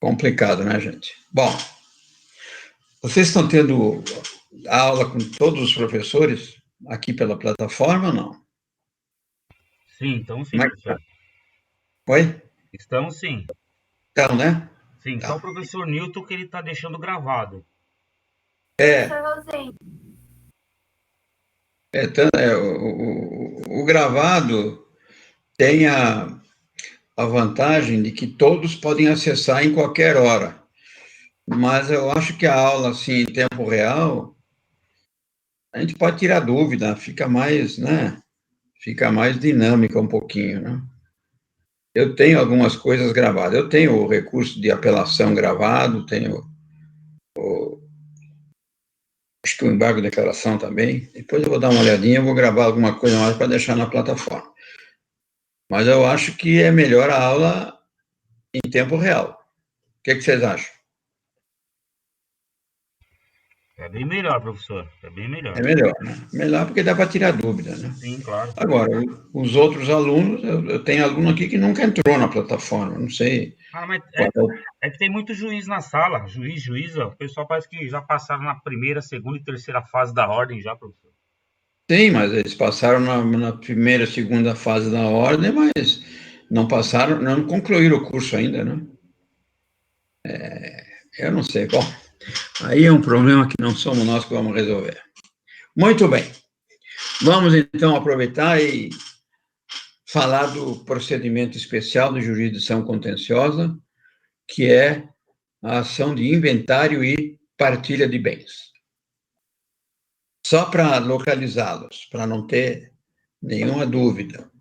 Complicado, né, gente? Bom, vocês estão tendo aula com todos os professores aqui pela plataforma ou não? Sim, então sim, Como é que tá? professor. Oi? Estamos sim. Então, né? Sim, só o Tá. professor Newton que ele está deixando gravado. É, o gravado tem a vantagem de que todos podem acessar em qualquer hora. Mas eu acho que a aula, assim, em tempo real, a gente pode tirar dúvida, fica mais, né? Fica mais dinâmica um pouquinho, né? Eu tenho algumas coisas gravadas. Eu tenho o recurso de apelação gravado, tenho, acho que o embargo de declaração também. Depois eu vou dar uma olhadinha, eu vou gravar alguma coisa mais para deixar na plataforma. Mas eu acho que é melhor a aula em tempo real. O que vocês acham? É bem melhor, professor. É bem melhor. É melhor, né? Melhor porque dá para tirar dúvida, né? Sim, claro. Agora, os outros alunos, eu tenho aluno aqui que nunca entrou na plataforma, não sei Ah, mas qual é o... é que tem muito juiz na sala. Juiz, ó. O pessoal parece que já passaram na primeira, segunda e terceira fase da ordem já, professor. Sim, mas eles passaram na primeira, segunda fase da ordem, mas não passaram, não concluíram o curso ainda, né? Eu não sei. Bom, aí é um problema que não somos nós que vamos resolver. Muito bem. Vamos, então, aproveitar e falar do procedimento especial de jurisdição contenciosa, que é a ação de inventário e partilha de bens. Só para localizá-los, para não ter nenhuma dúvida.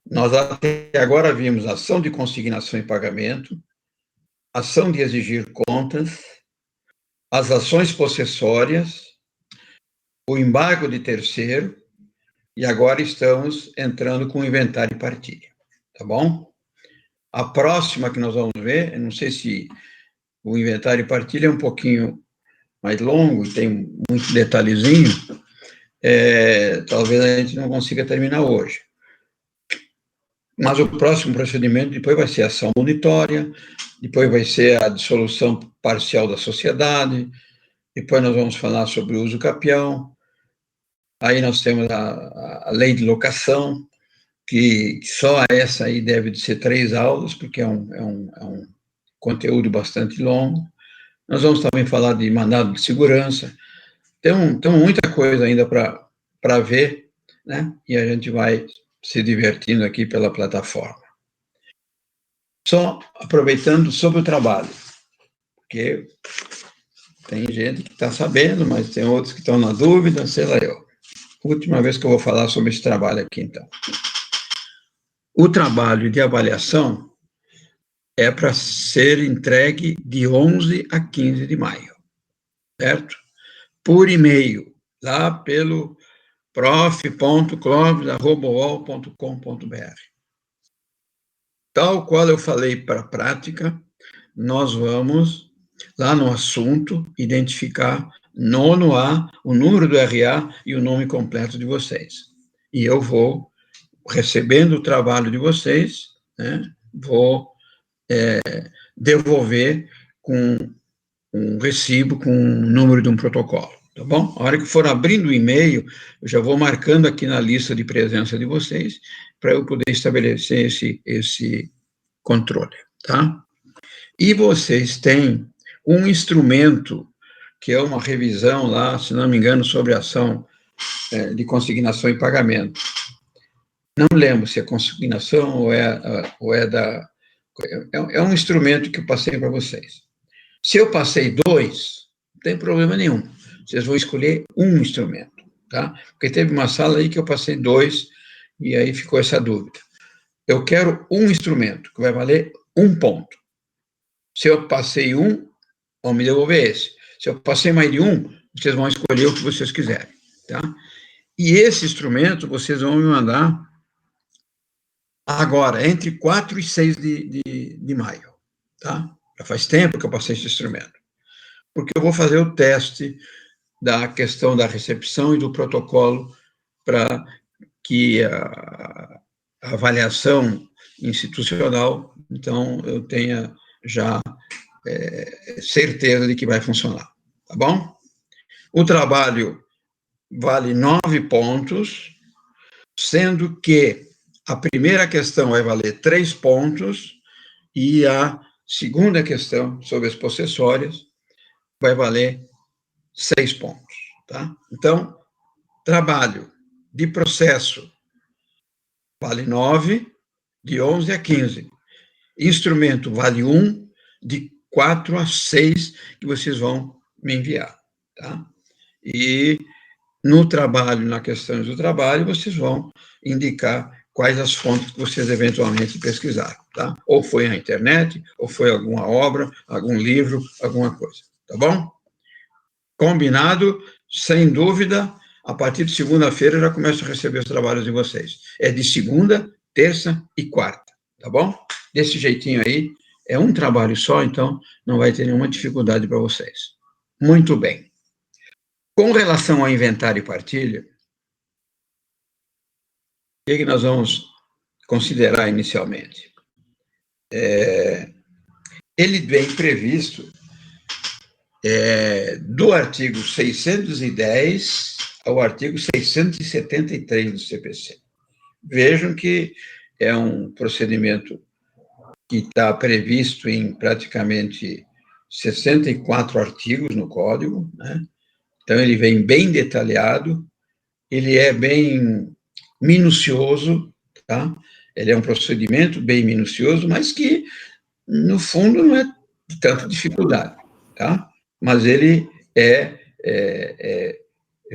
Nós até agora vimos ação de consignação e pagamento, ação de exigir contas, as ações possessórias, o embargo de terceiro, e agora estamos entrando com o inventário e partilha. Tá bom? A próxima que nós vamos ver, eu não sei se o inventário e partilha é um pouquinho mais longo, tem muito detalhezinho, talvez a gente não consiga terminar hoje. Mas o próximo procedimento depois vai ser a ação monitória, depois vai ser a dissolução parcial da sociedade, depois nós vamos falar sobre o uso capião, aí nós temos a lei de locação, que só essa aí deve de ser 3 aulas, porque é um conteúdo bastante longo. Nós vamos também falar de mandado de segurança. Tem muita coisa ainda para ver, né? E a gente vai se divertindo aqui pela plataforma. Só aproveitando sobre o trabalho, porque tem gente que está sabendo, mas tem outros que estão na dúvida, sei lá eu. Última vez que eu vou falar sobre esse trabalho aqui, então. O trabalho de avaliação é para ser entregue de 11 a 15 de maio, certo? Por e-mail, lá pelo prof.clovis@uol.com.br. Tal qual eu falei para a prática, nós vamos, lá no assunto, identificar nono A, o número do RA e o nome completo de vocês. E eu vou, recebendo o trabalho de vocês, né, vou devolver com um recibo com o número de um protocolo, tá bom? A hora que for abrindo o e-mail, eu já vou marcando aqui na lista de presença de vocês, para eu poder estabelecer esse controle, tá? E vocês têm um instrumento, que é uma revisão lá, se não me engano, sobre ação de consignação e pagamento. Não lembro se é consignação ou é da... É um instrumento que eu passei para vocês. Se eu passei 2, não tem problema nenhum. Vocês vão escolher um instrumento, tá? Porque teve uma sala aí que eu passei 2, e aí ficou essa dúvida. Eu quero um instrumento, que vai valer 1 ponto. Se eu passei 1, vão me devolver esse. Se eu passei mais de 1, vocês vão escolher o que vocês quiserem, tá? E esse instrumento vocês vão me mandar agora, entre 4 e 6 de maio, tá? Já faz tempo que eu passei esse instrumento. Porque eu vou fazer o teste da questão da recepção e do protocolo para que a avaliação institucional, então, eu tenha já certeza de que vai funcionar, tá bom? O trabalho vale 9 pontos, sendo que a primeira questão vai valer 3 pontos e a segunda questão, sobre as possessórias, vai valer 6 pontos, tá? Então, trabalho de processo vale 9, de 11 a 15. Instrumento vale 1, de 4 a 6, que vocês vão me enviar, tá? E no trabalho, na questão do trabalho, vocês vão indicar quais as fontes que vocês eventualmente pesquisaram, tá? Ou foi na internet, ou foi alguma obra, algum livro, alguma coisa, tá bom? Combinado? Sem dúvida, a partir de segunda-feira eu já começo a receber os trabalhos de vocês. É de segunda, terça e quarta, tá bom? Desse jeitinho aí, é um trabalho só, então não vai ter nenhuma dificuldade para vocês. Muito bem. Com relação ao inventário e partilha, o que nós vamos considerar inicialmente? Ele vem previsto do artigo 610 ao artigo 673 do CPC. Vejam que é um procedimento que está previsto em praticamente 64 artigos no Código, né? Então, ele vem bem detalhado, ele é bem minucioso, tá? Ele é um procedimento bem minucioso, mas que, no fundo, não é de tanta dificuldade, tá? Mas ele é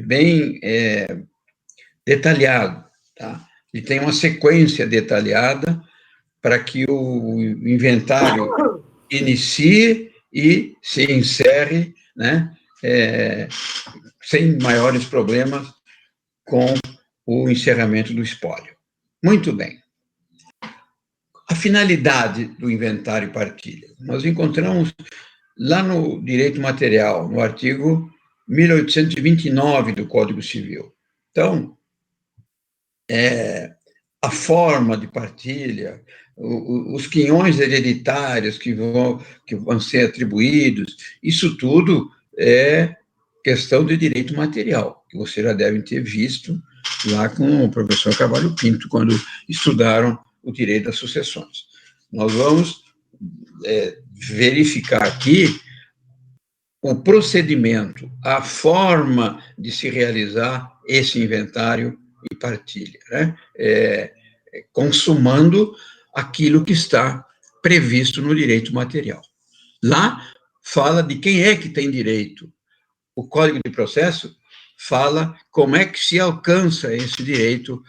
bem detalhado, tá? E tem uma sequência detalhada para que o inventário inicie e se encerre, né, sem maiores problemas com o encerramento do espólio. Muito bem. A finalidade do inventário e partilha. Nós encontramos lá no direito material, no artigo 1829 do Código Civil. Então, a forma de partilha, os quinhões hereditários que vão ser atribuídos, isso tudo é questão de direito material, que vocês já devem ter visto lá com o professor Carvalho Pinto, quando estudaram o direito das sucessões. Nós vamos verificar aqui o procedimento, a forma de se realizar esse inventário e partilha, né? Consumando aquilo que está previsto no direito material. Lá fala de quem é que tem direito. O Código de Processo fala como é que se alcança esse direito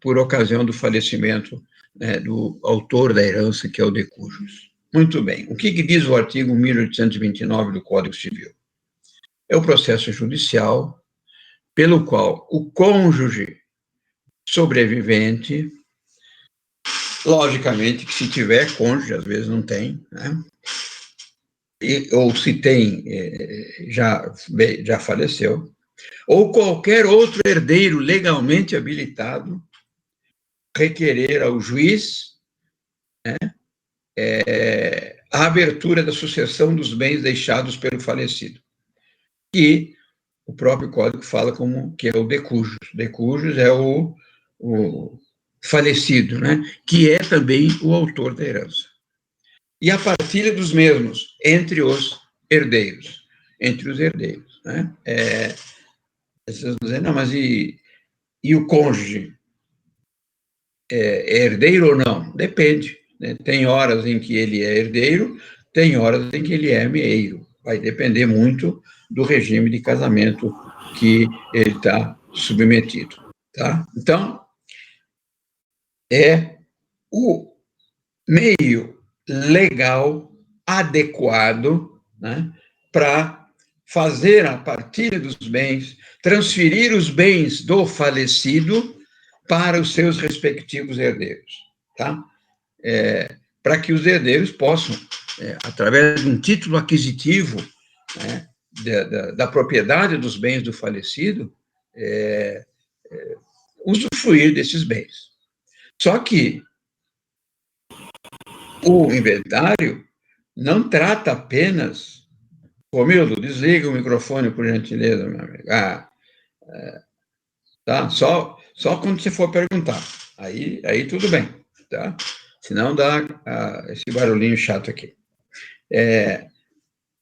por ocasião do falecimento, né, do autor da herança, que é o de cujus. Muito bem. O que diz o artigo 1829 do Código Civil? É o processo judicial pelo qual o cônjuge sobrevivente, logicamente que se tiver cônjuge, às vezes não tem, né? Ou se tem, já faleceu, ou qualquer outro herdeiro legalmente habilitado, requerer ao juiz, né, a abertura da sucessão dos bens deixados pelo falecido. E o próprio Código fala como que é o de cujus. De cujus é o falecido, né, que é também o autor da herança. E a partilha dos mesmos entre os herdeiros. Entre os herdeiros, né? Vocês vão dizer, não, mas e o cônjuge? É herdeiro ou não? Depende, né? Tem horas em que ele é herdeiro, tem horas em que ele é meeiro. Vai depender muito do regime de casamento que ele está submetido, tá? Então, é o meio legal adequado, né, para fazer a partilha dos bens, transferir os bens do falecido para os seus respectivos herdeiros, tá? Para que os herdeiros possam, através de um título aquisitivo, né, da propriedade dos bens do falecido, usufruir desses bens. Só que O inventário não trata apenas... Mildo, desliga o microfone, por gentileza, meu amigo. Tá? Só quando você for perguntar. Aí tudo bem, tá? Senão dá esse barulhinho chato aqui.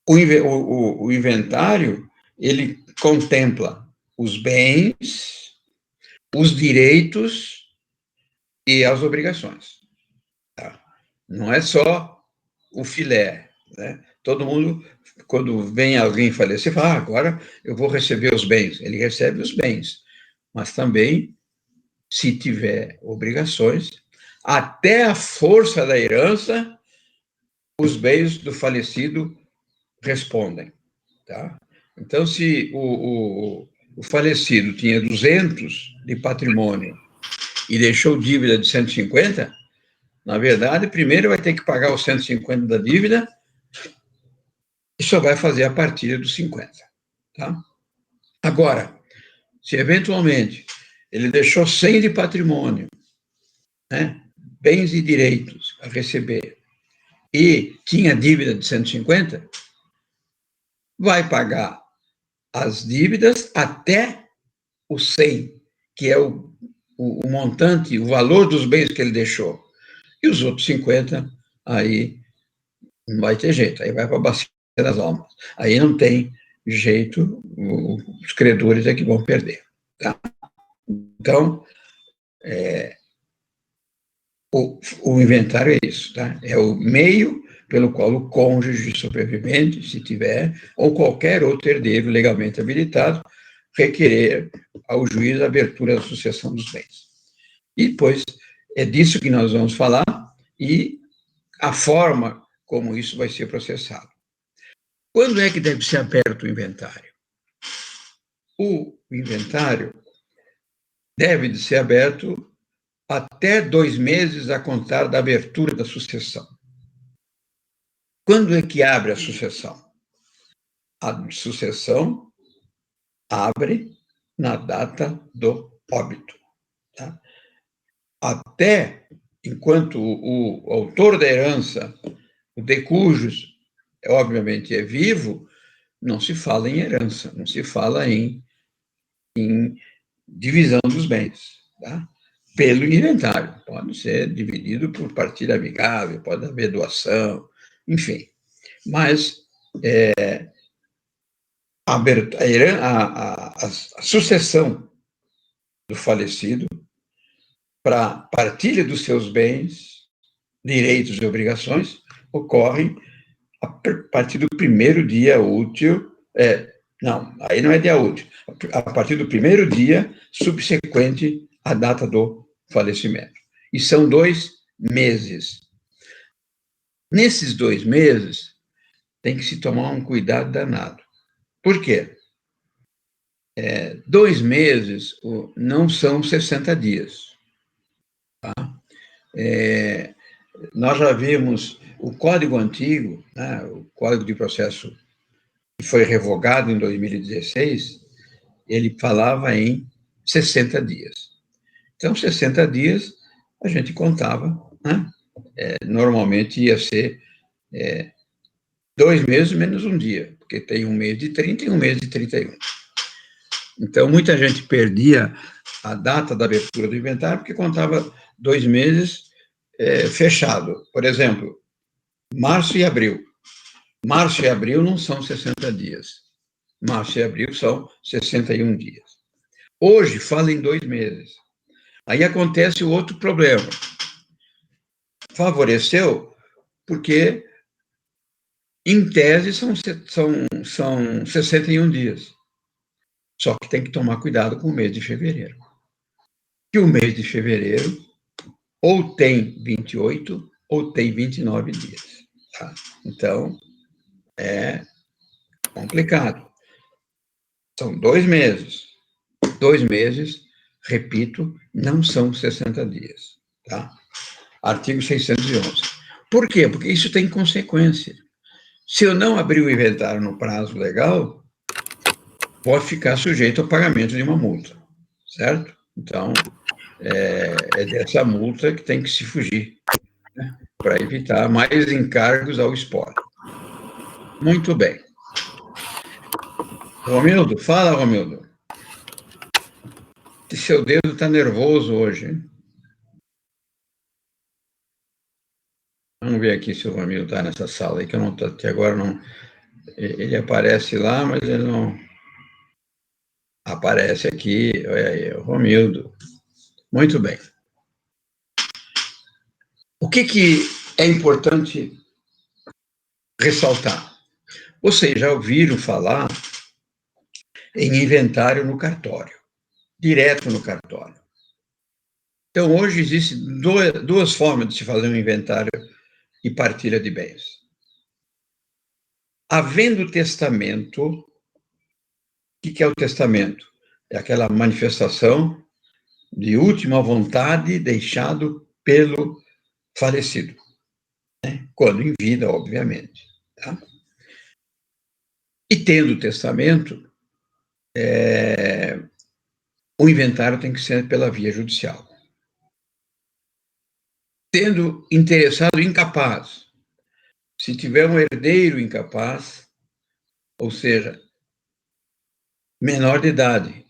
O inventário, ele contempla os bens, os direitos e as obrigações. Tá? Não é só o filé, né? Todo mundo, quando vem alguém falecer, fala, agora eu vou receber os bens. Ele recebe os bens, mas também, se tiver obrigações, até a força da herança, os bens do falecido respondem. Tá? Então, se o falecido tinha 200 de patrimônio e deixou dívida de 150, na verdade, primeiro vai ter que pagar os 150 da dívida e só vai fazer a partilha dos 50. Tá? Agora, se eventualmente ele deixou 100 de patrimônio, né, bens e direitos a receber, e tinha dívida de 150, vai pagar as dívidas até o 100, que é o montante, o valor dos bens que ele deixou. E os outros 50, aí não vai ter jeito, aí vai para a bacia das almas. Aí não tem jeito, os credores é que vão perder. Tá? Então, o inventário é isso, tá? É o meio pelo qual o cônjuge sobrevivente, se tiver, ou qualquer outro herdeiro legalmente habilitado, requerer ao juiz a abertura da sucessão dos bens. E depois é disso que nós vamos falar e a forma como isso vai ser processado. Quando é que deve ser aberto o inventário? O inventário deve de ser aberto até 2 meses a contar da abertura da sucessão. Quando é que abre a sucessão? A sucessão abre na data do óbito. Tá? Até enquanto o autor da herança, o de cujos, obviamente é vivo, não se fala em herança, não se fala em divisão dos bens. Tá? Pelo inventário. Pode ser dividido por partilha amigável, pode haver doação, enfim. Mas a sucessão do falecido para partilha dos seus bens, direitos e obrigações ocorre a partir do primeiro dia útil. Não, aí não é dia útil. A partir do primeiro dia subsequente à data do falecimento. E são 2 meses. Nesses 2 meses, tem que se tomar um cuidado danado. Por quê? 2 meses não são 60 dias. Tá? Nós já vimos o Código Antigo, né, o Código de Processo que foi revogado em 2016, ele falava em 60 dias. Então, 60 dias a gente contava, né? Normalmente ia ser 2 meses menos um dia, porque tem um mês de 30 e um mês de 31. Então, muita gente perdia a data da abertura do inventário porque contava 2 meses fechado. Por exemplo, março e abril. Março e abril não são 60 dias. Março e abril são 61 dias. Hoje fala em 2 meses. Aí acontece o outro problema. Favoreceu porque, em tese, são 61 dias. Só que tem que tomar cuidado com o mês de fevereiro. Que o mês de fevereiro ou tem 28 ou tem 29 dias. Tá? Então, é complicado. São 2 meses. 2 meses, repito, não são 60 dias. Tá? Artigo 611. Por quê? Porque isso tem consequência. Se eu não abrir o inventário no prazo legal, pode ficar sujeito ao pagamento de uma multa, certo? Então, é dessa multa que tem que se fugir. Né? para evitar mais encargos ao espólio. Muito bem. Romildo, fala, Romildo. Seu dedo está nervoso hoje, hein? Vamos ver aqui se o Romildo está nessa sala aí, que eu não estou até agora, não. Ele aparece lá, mas ele não aparece aqui. Olha aí, o Romildo. Muito bem. O que é importante ressaltar? Vocês já ouviram falar em inventário no cartório, direto no cartório. Então, hoje existem duas formas de se fazer um inventário e partilha de bens. Havendo testamento, o que é o testamento? É aquela manifestação de última vontade deixado pelo falecido, né? Quando em vida, obviamente. Tá? E tendo testamento, o inventário tem que ser pela via judicial. Tendo interessado incapaz, se tiver um herdeiro incapaz, ou seja, menor de idade,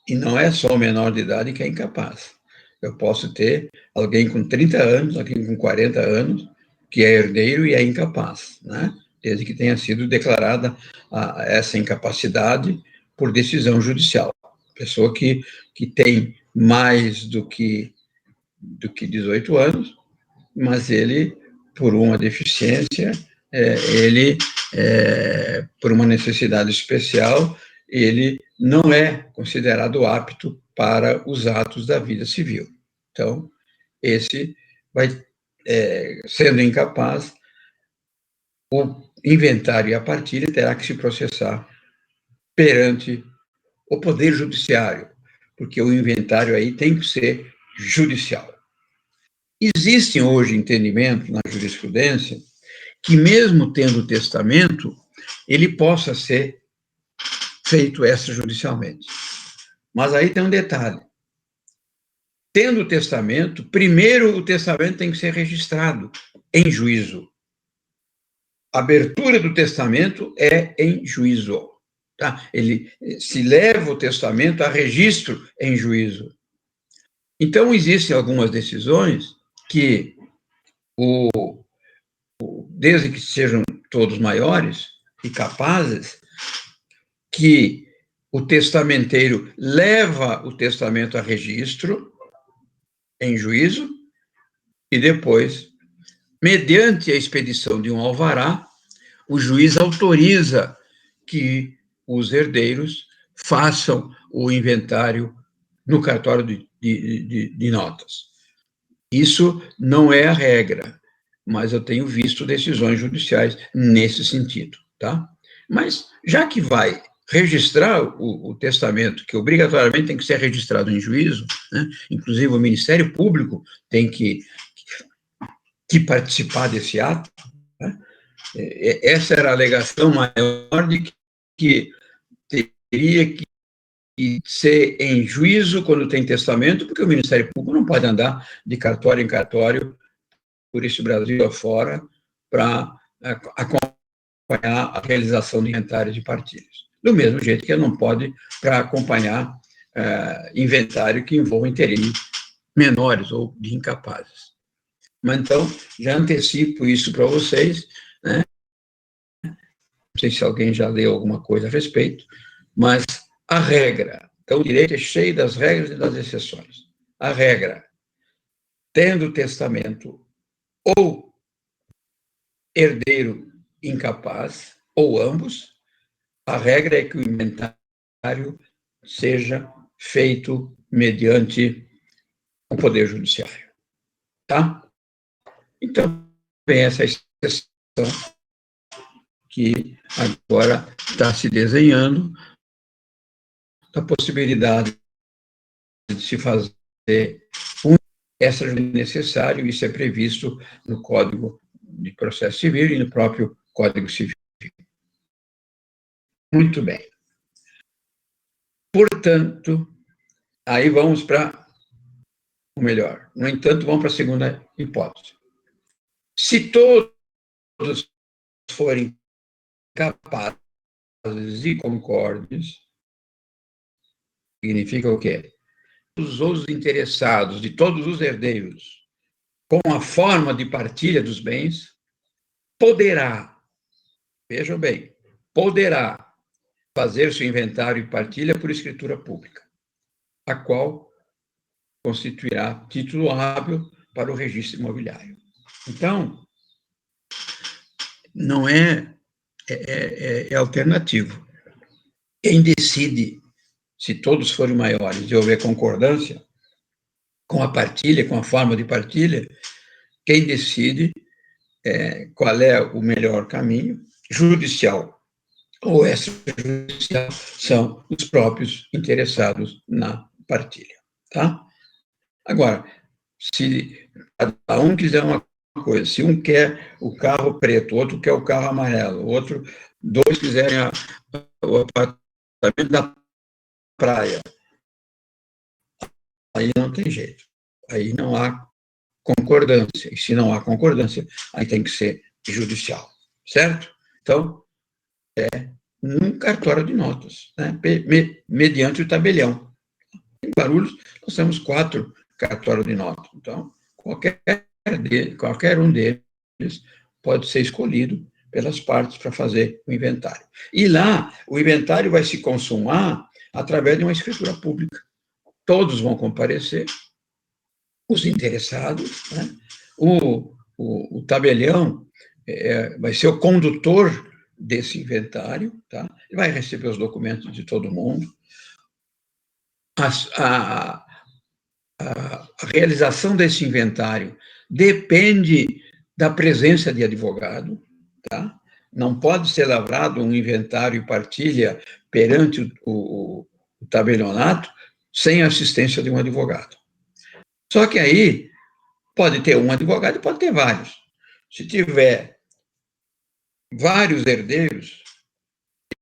e não é só o menor de idade que é incapaz. Eu posso ter alguém com 30 anos, alguém com 40 anos, que é herdeiro e é incapaz, né? Desde que tenha sido declarada essa incapacidade por decisão judicial. Pessoa que tem mais do que 18 anos, mas ele, por uma deficiência, por uma necessidade especial, ele não é considerado apto para os atos da vida civil. Então, esse vai, sendo incapaz, o inventário e a partilha terá que se processar perante o Poder Judiciário, porque o inventário aí tem que ser judicial. Existem hoje entendimentos na jurisprudência que, mesmo tendo testamento, ele possa ser feito extrajudicialmente. Mas aí tem um detalhe. Tendo testamento, primeiro o testamento tem que ser registrado em juízo. A abertura do testamento é em juízo. Tá? Ele se leva o testamento a registro em juízo. Então, existem algumas decisões que, desde que sejam todos maiores e capazes, que o testamenteiro leva o testamento a registro em juízo e depois, mediante a expedição de um alvará, o juiz autoriza que os herdeiros façam o inventário no cartório de notas. Isso não é a regra, mas eu tenho visto decisões judiciais nesse sentido, tá? Mas, já que vai registrar o testamento, que obrigatoriamente tem que ser registrado em juízo, né? Inclusive o Ministério Público tem que participar desse ato, né? Essa era a alegação maior de que teria que ser em juízo quando tem testamento, porque o Ministério Público não pode andar de cartório em cartório por esse Brasil afora para acompanhar a realização de inventários de partilhas. Do mesmo jeito que ele não pode para acompanhar inventário que envolva interesses menores ou de incapazes. Mas, então, já antecipo isso para vocês, né? Não sei se alguém já leu alguma coisa a respeito, mas a regra, então o direito é cheio das regras e das exceções. A regra, tendo testamento ou herdeiro incapaz, ou ambos, a regra é que o inventário seja feito mediante o Poder Judiciário. Tá? Então, vem essa exceção que agora está se desenhando, a possibilidade de se fazer um extra necessário, isso é previsto no Código de Processo Civil e no próprio Código Civil. Muito bem. Portanto, aí vamos para o melhor. No entanto, vamos para a segunda hipótese. Se todos forem capazes e concordes, significa o quê? Todos os interessados, de todos os herdeiros, com a forma de partilha dos bens, poderá, vejam bem, poderá fazer seu inventário e partilha por escritura pública, a qual constituirá título hábil para o registro imobiliário. Então, não é alternativo. Quem decide, se todos forem maiores e houver concordância com a partilha, com a forma de partilha, quem decide qual é o melhor caminho, judicial ou extrajudicial, são os próprios interessados na partilha. Tá? Agora, se cada um quiser uma coisa, se um quer o carro preto, outro quer o carro amarelo, outro, dois quiserem o apartamento da praia, aí não tem jeito. Aí não há concordância. E se não há concordância, aí tem que ser judicial. Certo? Então, num cartório de notas, né? Mediante o tabelião. Em Guarulhos, nós temos 4 cartórios de notas. Então, qualquer um deles pode ser escolhido pelas partes para fazer o inventário. E lá, o inventário vai se consumar através de uma escritura pública. Todos vão comparecer, os interessados, né? O tabelião vai ser o condutor desse inventário, tá? Ele vai receber os documentos de todo mundo. A realização desse inventário depende da presença de advogado, tá? Não pode ser lavrado um inventário e partilha perante o tabelionato sem a assistência de um advogado. Só que aí pode ter um advogado e pode ter vários. Se tiver vários herdeiros,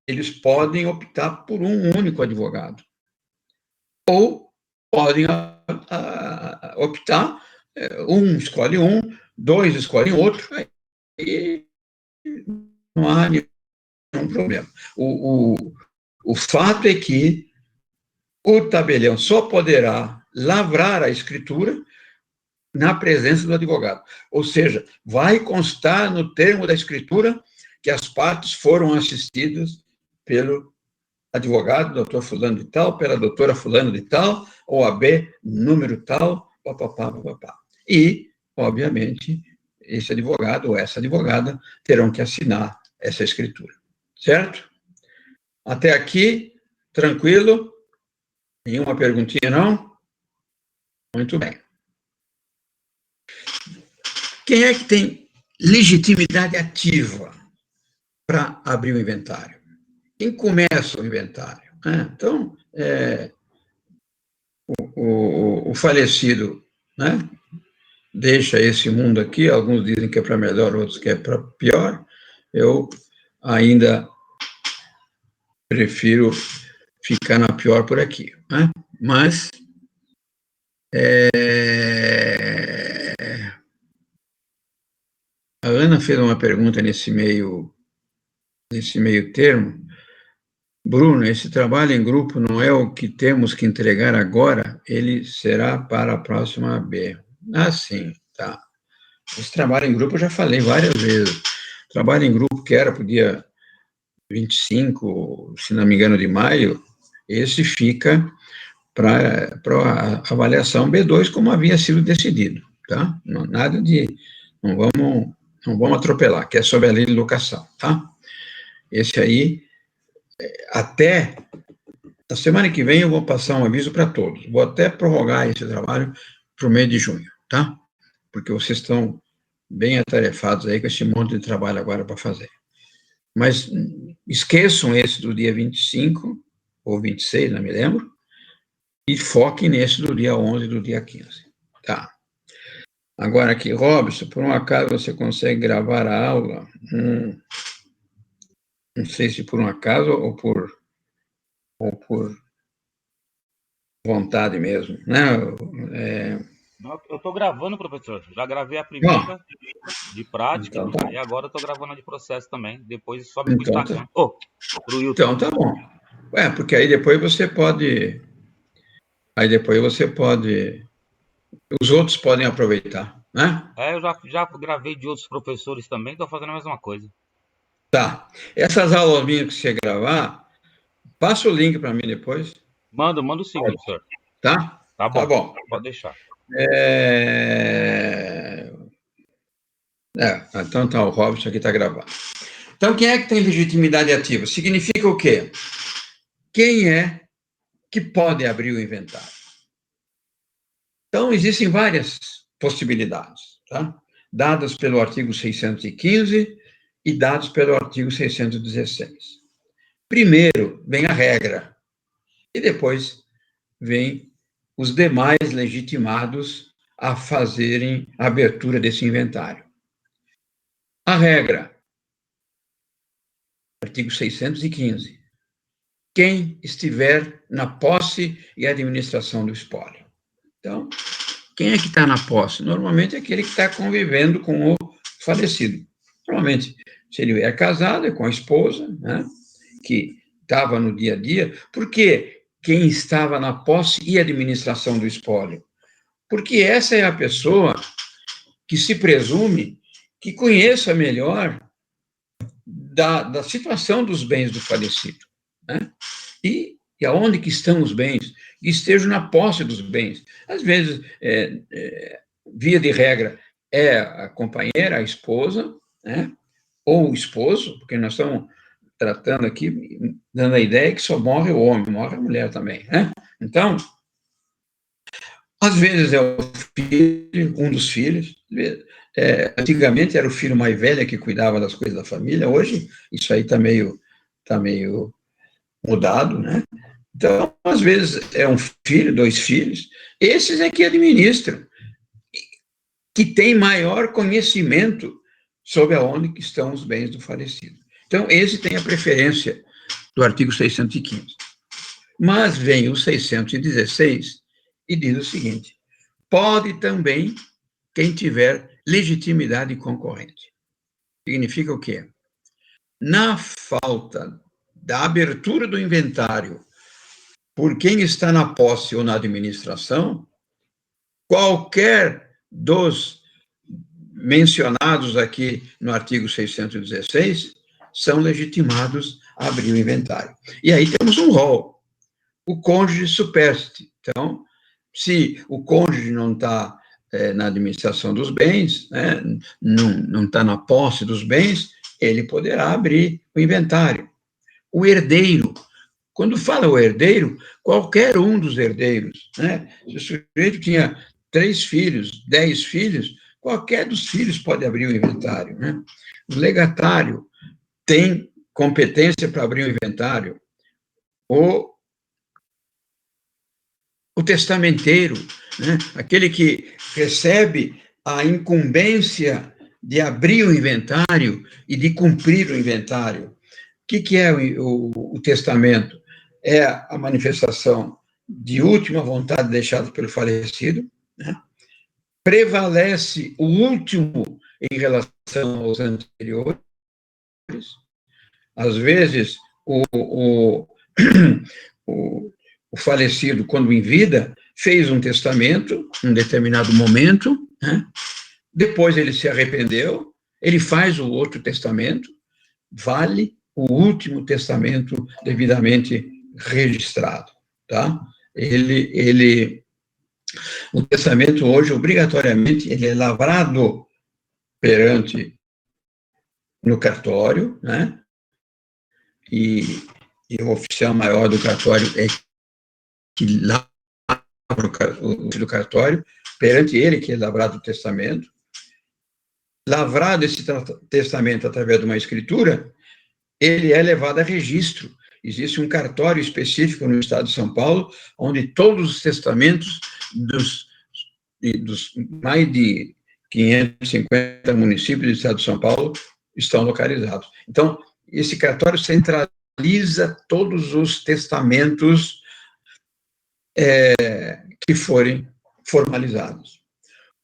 eles podem optar por um único advogado. Ou podem optar, um escolhe um, dois escolhem outro, aí não há nenhum problema. O fato é que o tabelião só poderá lavrar a escritura na presença do advogado. Ou seja, vai constar no termo da escritura que as partes foram assistidas pelo advogado, doutor fulano de tal, pela doutora fulano de tal, OAB, número tal, papapá, papapá. E, obviamente, esse advogado ou essa advogada terão que assinar essa escritura. Certo? Até aqui, tranquilo? Nenhuma perguntinha, não? Muito bem. Quem é que tem legitimidade ativa para abrir o inventário? Quem começa o inventário? Então, o falecido, né, deixa esse mundo aqui, alguns dizem que é para melhor, outros que é para pior. Eu ainda prefiro ficar na pior por aqui, né? Mas a Ana fez uma pergunta nesse meio termo. Bruno, esse trabalho em grupo não é o que temos que entregar agora, ele será para a próxima AB. Ah, sim, tá. Esse trabalho em grupo eu já falei várias vezes. Trabalho em grupo que era para o dia 25, se não me engano, de maio, esse fica para a avaliação B2, como havia sido decidido, tá? Nada de... Não vamos atropelar, que é sobre a lei de locação, tá? Esse aí, até a semana que vem eu vou passar um aviso para todos. Vou até prorrogar esse trabalho para o mês de junho, tá? Porque vocês estão bem atarefados aí com esse monte de trabalho agora para fazer. Mas esqueçam esse do dia 25 ou 26, não me lembro, e foquem nesse do dia 11 e do dia 15. Tá. Agora aqui, Robson, por um acaso você consegue gravar a aula? Não sei se por um acaso ou por vontade mesmo, né? Não, eu tô gravando, professor. Já gravei a Bom, primeira de prática então tá. e agora eu tô gravando a de processo também. Depois sobe pro Então tá. Instagram. Ô, pro Então YouTube. tá bom. Porque aí depois você pode. Aí depois você pode. Os outros podem aproveitar, né? É, eu já gravei de outros professores também, tô fazendo a mesma coisa. Tá. Essas aulas minhas que você gravar, passa o link para mim depois, Manda sim, professor. tá? Tá Tá bom, bom. pode deixar. É... então tá, o Robson aqui está gravando. Então, quem é que tem legitimidade ativa? Significa o quê? Quem é que pode abrir o inventário? Então, existem várias possibilidades, tá? Dadas pelo artigo 615 e dados pelo artigo 616. Primeiro vem a regra, e depois vem os demais legitimados a fazerem a abertura desse inventário. A regra, artigo 615. Quem estiver na posse e administração do espólio. Então, quem é que está na posse? Normalmente é aquele que está convivendo com o falecido. Normalmente, se ele é casado, é com a esposa, né, que estava no dia a dia. Por que quem estava na posse e administração do espólio? Porque essa é a pessoa que se presume que conheça melhor da situação dos bens do falecido, né? E aonde que estão os bens, que estejam na posse dos bens. Às vezes, via de regra, é a companheira, a esposa, né? Ou o esposo, porque nós estamos tratando aqui, dando a ideia que só morre o homem, morre a mulher também, né? Então, às vezes é o filho, um dos filhos. Antigamente era o filho mais velho que cuidava das coisas da família, hoje isso aí tá meio mudado, né? Então, às vezes é um filho, dois filhos, esses é que administram, que tem maior conhecimento sobre aonde que estão os bens do falecido. Então, esse tem a preferência do artigo 615. Mas vem o 616 e diz o seguinte: pode também quem tiver legitimidade concorrente. Significa o quê? Na falta da abertura do inventário por quem está na posse ou na administração, qualquer dos mencionados aqui no artigo 616 são legitimados a abrir o inventário. E aí temos um rol, o cônjuge supérstite. Então, se o cônjuge não está na administração dos bens, né, não está na posse dos bens, ele poderá abrir o inventário. O herdeiro, quando fala o herdeiro, qualquer um dos herdeiros, né? Se o sujeito tinha 3 filhos, 10 filhos, qualquer dos filhos pode abrir o inventário, né? O legatário tem competência para abrir o inventário. O testamenteiro, né? Aquele que recebe a incumbência de abrir o inventário e de cumprir o inventário. O que é o testamento? É a manifestação de última vontade deixada pelo falecido, né? Prevalece o último em relação aos anteriores. Às vezes, o, o, o falecido, quando em vida, fez um testamento, em um determinado momento, né? Depois ele se arrependeu, ele faz o outro testamento, vale o último testamento devidamente registrado, tá? O testamento hoje, obrigatoriamente, ele é lavrado perante no cartório, né? E, e o oficial maior do cartório é que lavra o do cartório, perante ele que é lavrado o testamento. Lavrado esse testamento através de uma escritura, ele é levado a registro. Existe um cartório específico no estado de São Paulo, onde todos os testamentos dos mais de 550 municípios do estado de São Paulo estão localizados. Então, esse cartório centraliza todos os testamentos que forem formalizados.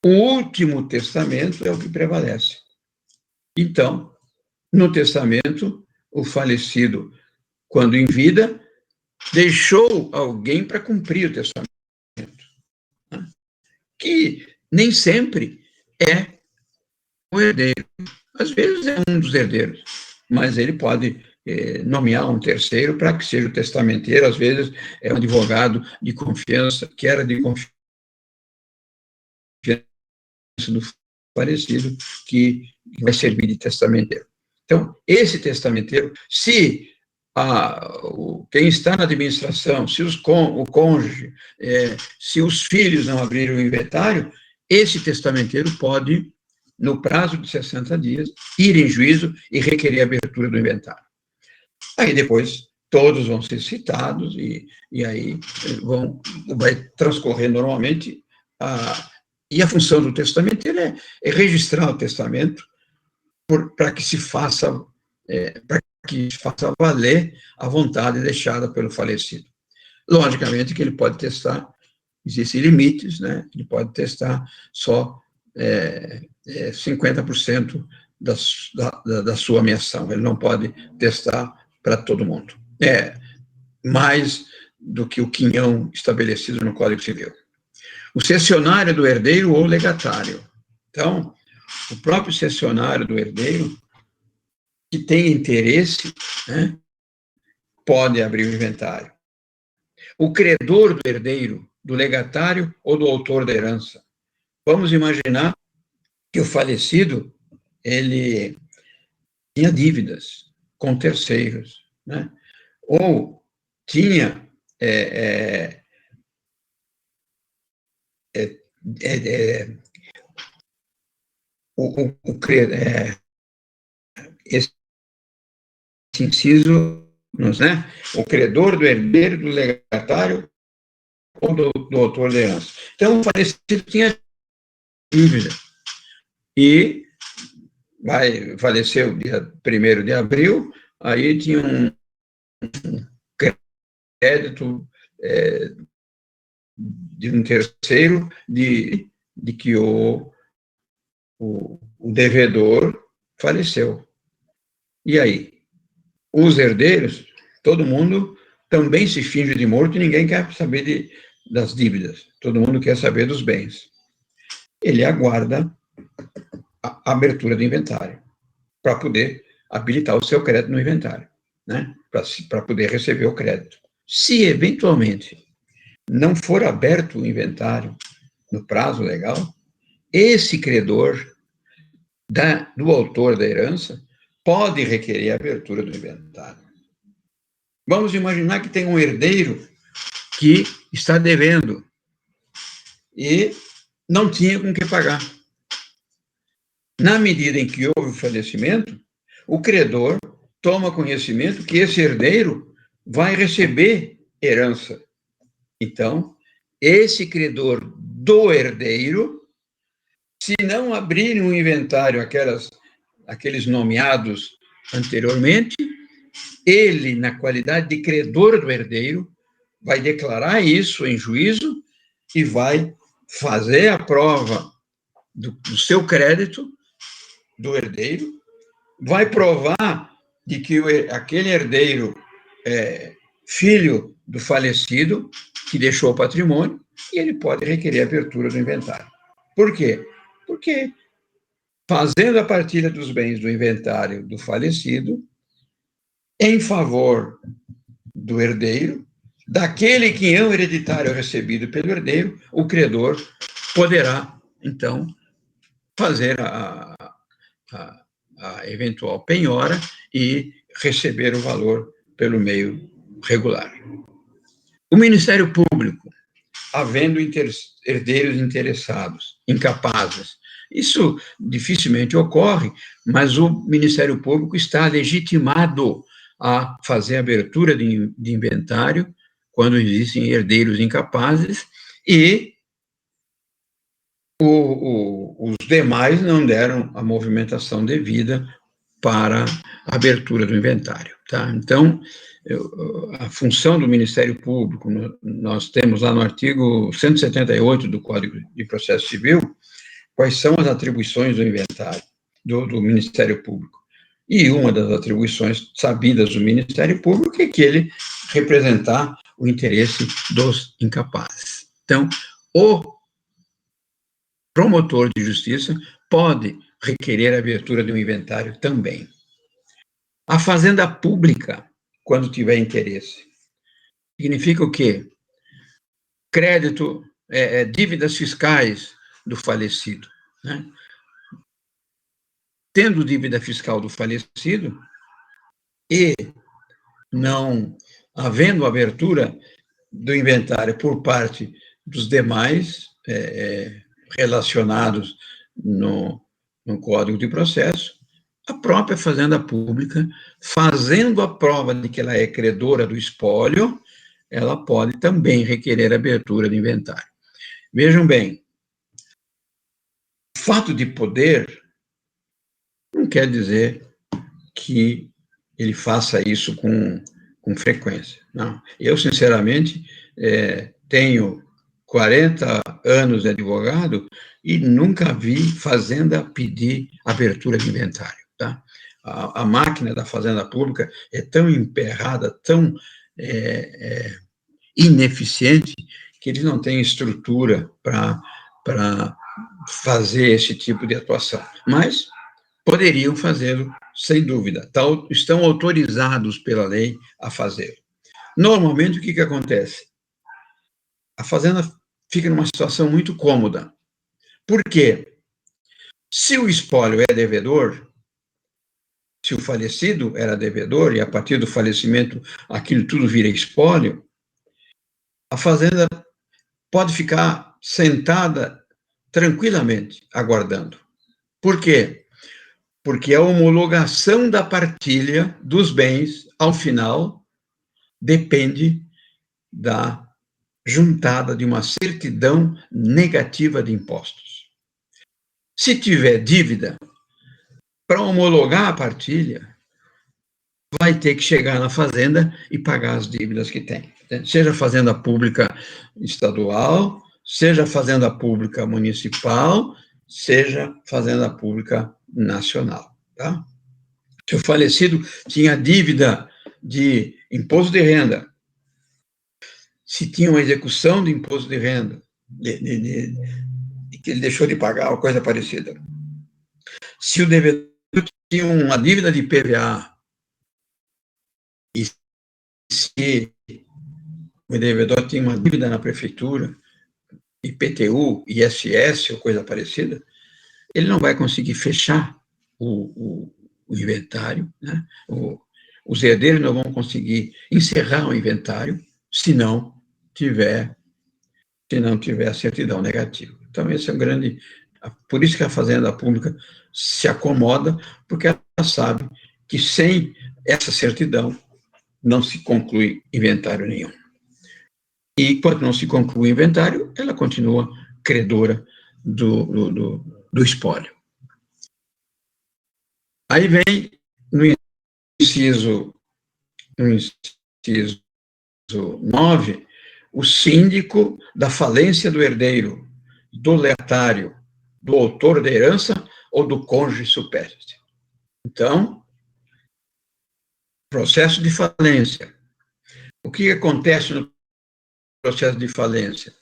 O último testamento é o que prevalece. Então, no testamento, o falecido, quando em vida, deixou alguém para cumprir o testamento, né? Que nem sempre é o herdeiro. Às vezes é um dos herdeiros, mas ele pode nomear um terceiro para que seja o testamenteiro. Às vezes é um advogado de confiança, que era de confiança do falecido, que vai servir de testamenteiro. Então, esse testamenteiro, se quem está na administração, se o cônjuge, se os filhos não abrirem o inventário, esse testamenteiro pode, no prazo de 60 dias, ir em juízo e requerer a abertura do inventário. Aí depois todos vão ser citados e aí vai transcorrer normalmente e a função do testamenteiro é registrar o testamento para que se faça valer a vontade deixada pelo falecido. Logicamente que ele pode testar, existem limites, né? Ele pode testar só 50% da sua ameação, ele não pode testar para todo mundo. Mais do que o quinhão estabelecido no Código Civil. O cessionário do herdeiro ou legatário. Então, o próprio cessionário do herdeiro, que tem interesse, né, pode abrir o inventário. O credor do herdeiro, do legatário ou do autor da herança. Vamos imaginar que o falecido, ele tinha dívidas com terceiros, né? Ou tinha esse inciso, né? O credor do herdeiro, do legatário ou do autor da herança. Então, o falecido tinha dívida e faleceu dia 1º de abril, aí tinha um crédito de um terceiro de que o devedor faleceu. E aí? Os herdeiros, todo mundo também se finge de morto e ninguém quer saber das dívidas. Todo mundo quer saber dos bens. Ele aguarda a abertura do inventário para poder habilitar o seu crédito no inventário, né? Para poder receber o crédito. Se, eventualmente, não for aberto o inventário no prazo legal, esse credor do autor da herança pode requerer a abertura do inventário. Vamos imaginar que tem um herdeiro que está devendo e não tinha com que pagar. Na medida em que houve o falecimento, o credor toma conhecimento que esse herdeiro vai receber herança. Então, esse credor do herdeiro, se não abrirem um inventário aqueles nomeados anteriormente, ele, na qualidade de credor do herdeiro, vai declarar isso em juízo e vai fazer a prova do seu crédito do herdeiro, vai provar de que aquele herdeiro é filho do falecido, que deixou o patrimônio, e ele pode requerer a abertura do inventário. Por quê? Porque, fazendo a partilha dos bens do inventário do falecido, em favor do herdeiro, daquele quinhão hereditário recebido pelo herdeiro, o credor poderá, então, fazer a eventual penhora e receber o valor pelo meio regular. O Ministério Público, havendo herdeiros interessados, incapazes, isso dificilmente ocorre, mas o Ministério Público está legitimado a fazer abertura de inventário quando existem herdeiros incapazes e os demais não deram a movimentação devida para a abertura do inventário, tá? Então, a função do Ministério Público, nós temos lá no artigo 178 do Código de Processo Civil, quais são as atribuições do inventário, do Ministério Público. E uma das atribuições sabidas do Ministério Público é que ele representar o interesse dos incapazes. Então, o promotor de justiça pode requerer a abertura de um inventário também. A fazenda pública, quando tiver interesse, significa o quê? Crédito, dívidas fiscais do falecido, né? Tendo dívida fiscal do falecido e não havendo abertura do inventário por parte dos demais relacionados no Código de Processo, a própria Fazenda Pública, fazendo a prova de que ela é credora do espólio, ela pode também requerer abertura do inventário. Vejam bem, o fato de poder não quer dizer que ele faça isso com frequência. Não. Eu, sinceramente, tenho 40 anos de advogado e nunca vi fazenda pedir abertura de inventário. Tá? A máquina da Fazenda Pública é tão emperrada, tão ineficiente, que eles não têm estrutura para fazer esse tipo de atuação. Mas poderiam fazê-lo, sem dúvida. Estão autorizados pela lei a fazê-lo. Normalmente, o que acontece? A Fazenda fica numa situação muito cômoda. Por quê? Se o espólio é devedor, se o falecido era devedor, e a partir do falecimento aquilo tudo vira espólio, a Fazenda pode ficar sentada tranquilamente, aguardando. Por quê? Porque a homologação da partilha dos bens, ao final, depende da juntada de uma certidão negativa de impostos. Se tiver dívida, para homologar a partilha, vai ter que chegar na Fazenda e pagar as dívidas que tem. Seja Fazenda Pública estadual, seja Fazenda Pública municipal, seja Fazenda Pública nacional. Tá? Se o falecido tinha dívida de imposto de renda, se tinha uma execução de imposto de renda, que ele deixou de pagar, ou coisa parecida. Se o devedor tinha uma dívida de PVA, e se o devedor tinha uma dívida na prefeitura, IPTU, ISS, ou coisa parecida, ele não vai conseguir fechar o inventário, né? Os herdeiros não vão conseguir encerrar o inventário se não tiver certidão negativa. Então, esse é um grande... Por isso que a Fazenda Pública se acomoda, porque ela sabe que sem essa certidão não se conclui inventário nenhum. E, enquanto não se conclui o inventário, ela continua credora do espólio. Aí vem, no inciso 9, o síndico da falência do herdeiro, do legatário, do autor da herança ou do cônjuge supérstite. Então, processo de falência. O que acontece no processo de falência?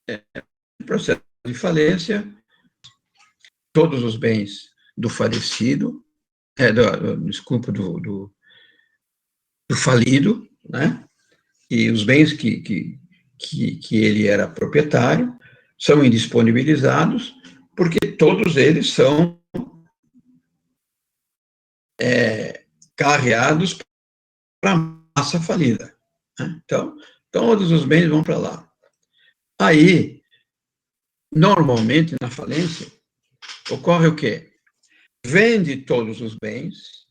No processo de falência, todos os bens do falecido, do falido, né? E os bens que ele era proprietário são indisponibilizados, porque todos eles são carreados para a massa falida. Né? Então, todos os bens vão para lá. Aí, normalmente, na falência, ocorre o quê? Vende todos os bens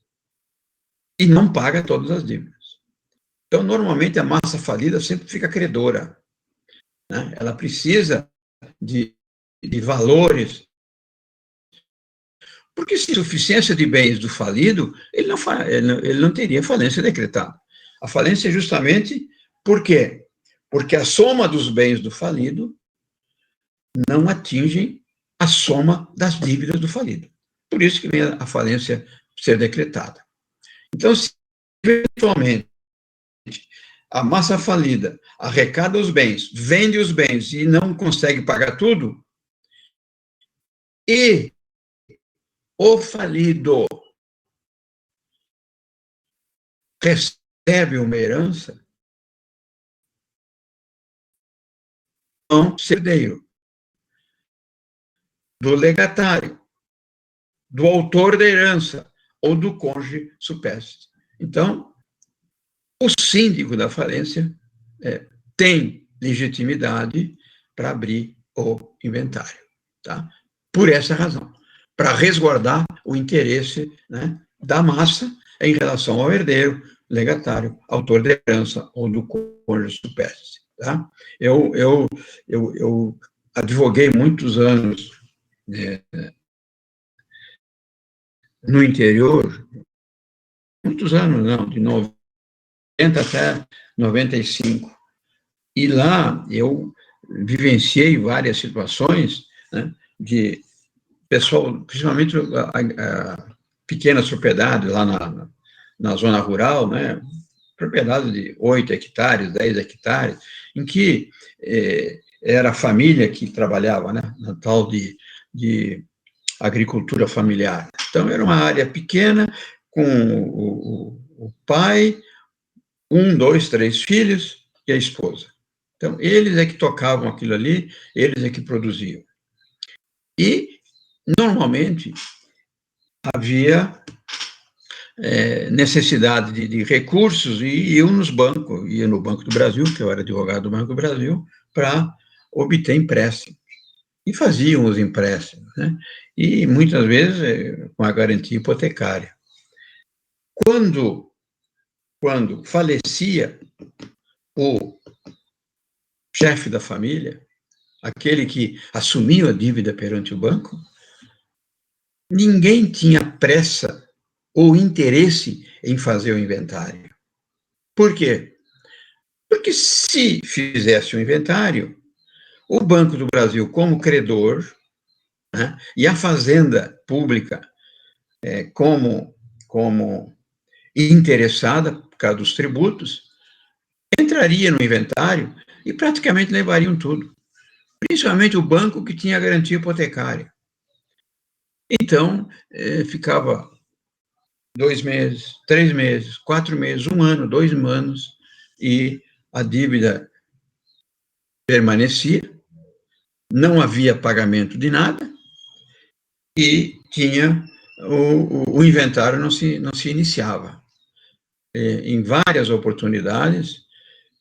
e não paga todas as dívidas. Então, normalmente, a massa falida sempre fica credora. Né? Ela precisa de valores, porque se insuficiência de bens do falido, ele não teria falência decretada. A falência é justamente por quê? Porque a soma dos bens do falido não atingem a soma das dívidas do falido. Por isso que vem a falência ser decretada. Então, se eventualmente a massa falida arrecada os bens, vende os bens e não consegue pagar tudo, e o falido recebe uma herança, não herdeiro do legatário, do autor da herança ou do cônjuge supérstite. Então, o síndico da falência tem legitimidade para abrir o inventário, tá? Por essa razão, para resguardar o interesse, né, da massa em relação ao herdeiro, legatário, autor da herança ou do cônjuge supérstite, tá? Eu advoguei muitos anos no interior, muitos anos, não, de 90 até 95. E lá eu vivenciei várias situações, né, de pessoal, principalmente a pequenas propriedades lá na zona rural, né, propriedades de 8 hectares, 10 hectares, em que era a família que trabalhava, né, na tal de agricultura familiar. Então, era uma área pequena, com o pai, 1, 2, 3 filhos e a esposa. Então, eles é que tocavam aquilo ali, eles é que produziam. E, normalmente, havia necessidade de recursos e iam nos bancos, ia no Banco do Brasil, que eu era advogado do Banco do Brasil, para obter empréstimo. E faziam os empréstimos, né? E, muitas vezes, com a garantia hipotecária. Quando falecia o chefe da família, aquele que assumiu a dívida perante o banco, ninguém tinha pressa ou interesse em fazer o inventário. Por quê? Porque se fizesse o inventário, o Banco do Brasil, como credor, né, e a Fazenda Pública como interessada, por causa dos tributos, entraria no inventário e praticamente levariam tudo. Principalmente o banco que tinha garantia hipotecária. Então, ficava 2 meses, 3 meses, 4 meses, 1 ano, 2 anos, e a dívida permanecia, não havia pagamento de nada, e tinha o inventário não se iniciava. Em várias oportunidades,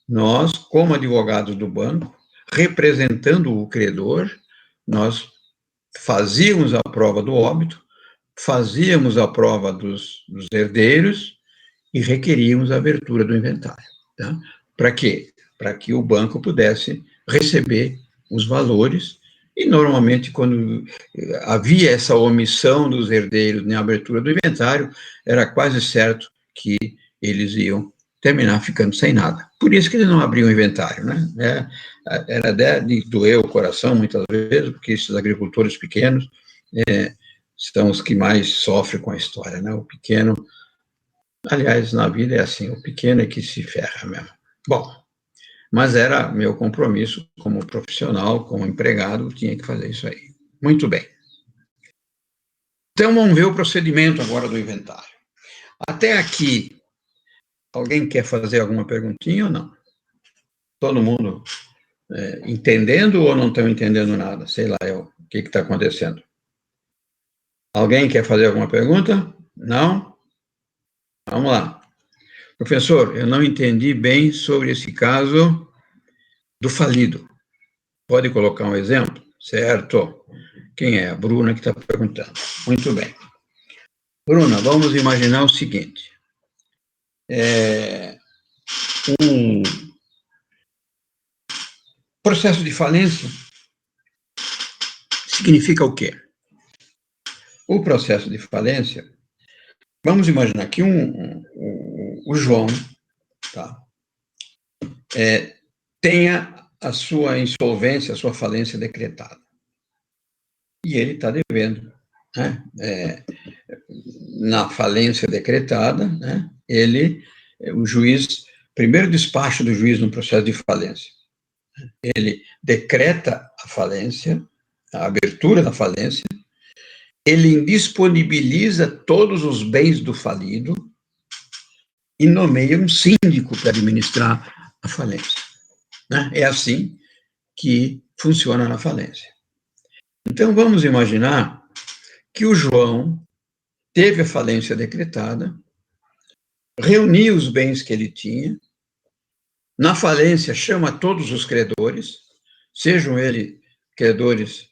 nós, como advogados do banco, representando o credor, nós fazíamos a prova do óbito, fazíamos a prova dos herdeiros e requeríamos a abertura do inventário. Tá? Para quê? Para que o banco pudesse receber os valores, e normalmente, quando havia essa omissão dos herdeiros na abertura do inventário, era quase certo que eles iam terminar ficando sem nada. Por isso que eles não abriam o inventário, né? Era de doer o coração, muitas vezes, porque esses agricultores pequenos são os que mais sofrem com a história, né? O pequeno, aliás, na vida é assim, o pequeno é que se ferra mesmo. Bom, mas era meu compromisso como profissional, como empregado, tinha que fazer isso aí. Muito bem. Então, vamos ver o procedimento agora do inventário. Até aqui, alguém quer fazer alguma perguntinha ou não? Todo mundo entendendo ou não estão entendendo nada? Sei lá, o que está acontecendo. Alguém quer fazer alguma pergunta? Não? Vamos lá. Professor, eu não entendi bem sobre esse caso do falido. Pode colocar um exemplo? Certo. Quem é? A Bruna que está perguntando. Muito bem. Bruna, vamos imaginar o seguinte. Um processo de falência significa o quê? O processo de falência, vamos imaginar que o João, tá, tenha a sua insolvência, a sua falência decretada. e ele está devendo, né? Na falência decretada, né? O juiz, primeiro despacho do juiz no processo de falência, ele decreta a falência, a abertura da falência, ele indisponibiliza todos os bens do falido e nomeia um síndico para administrar a falência, né? É assim que funciona na falência. Então, vamos imaginar que o João teve a falência decretada, reuniu os bens que ele tinha, na falência chama todos os credores, sejam eles credores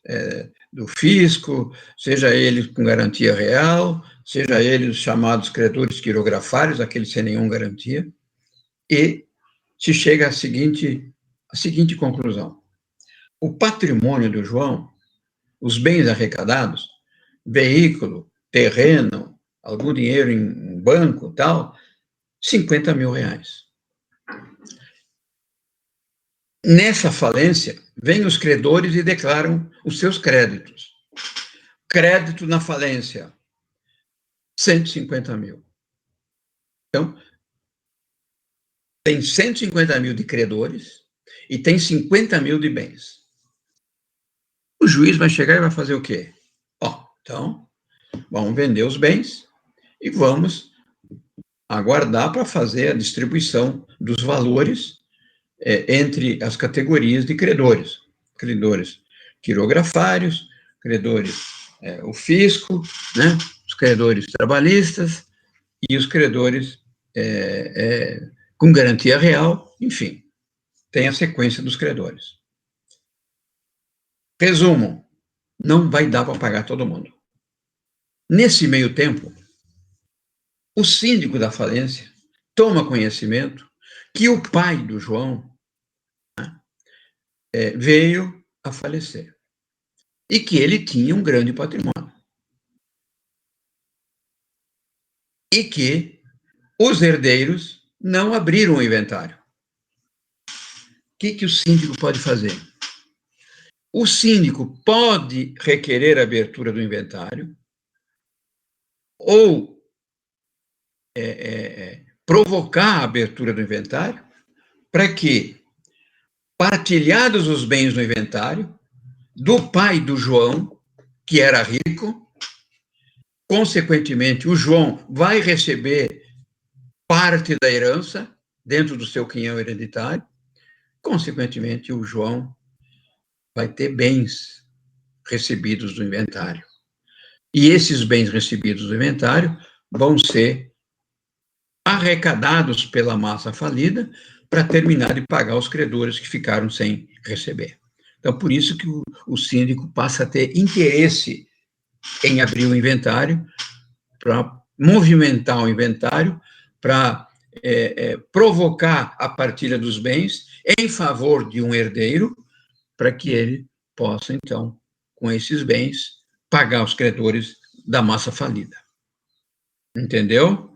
do fisco, seja eles com garantia real, seja eles os chamados credores quirografários, aqueles sem nenhuma garantia, e se chega à seguinte conclusão. O patrimônio do João, os bens arrecadados, veículo, terreno, algum dinheiro em banco, tal, 50 mil reais. Nessa falência, vêm os credores e declaram os seus créditos. Crédito na falência, 150 mil. Então, tem 150 mil de credores e tem 50 mil de bens. O juiz vai chegar e vai fazer o quê? Então, vamos vender os bens e vamos aguardar para fazer a distribuição dos valores entre as categorias de credores. Credores quirografários, credores, o fisco, né, os credores trabalhistas e os credores com garantia real, enfim, tem a sequência dos credores. Resumo, não vai dar para pagar todo mundo. Nesse meio tempo, o síndico da falência toma conhecimento que o pai do João veio a falecer e que ele tinha um grande patrimônio e que os herdeiros não abriram o inventário. O que o síndico pode fazer? O síndico pode requerer a abertura do inventário ou provocar a abertura do inventário para que, partilhados os bens no inventário, do pai do João, que era rico, consequentemente, o João vai receber parte da herança dentro do seu quinhão hereditário, consequentemente, o João vai ter bens recebidos do inventário. E esses bens recebidos do inventário vão ser arrecadados pela massa falida para terminar de pagar os credores que ficaram sem receber. Então, por isso que o síndico passa a ter interesse em abrir o inventário, para movimentar o inventário, para provocar a partilha dos bens em favor de um herdeiro, para que ele possa, então, com esses bens, pagar os credores da massa falida. Entendeu?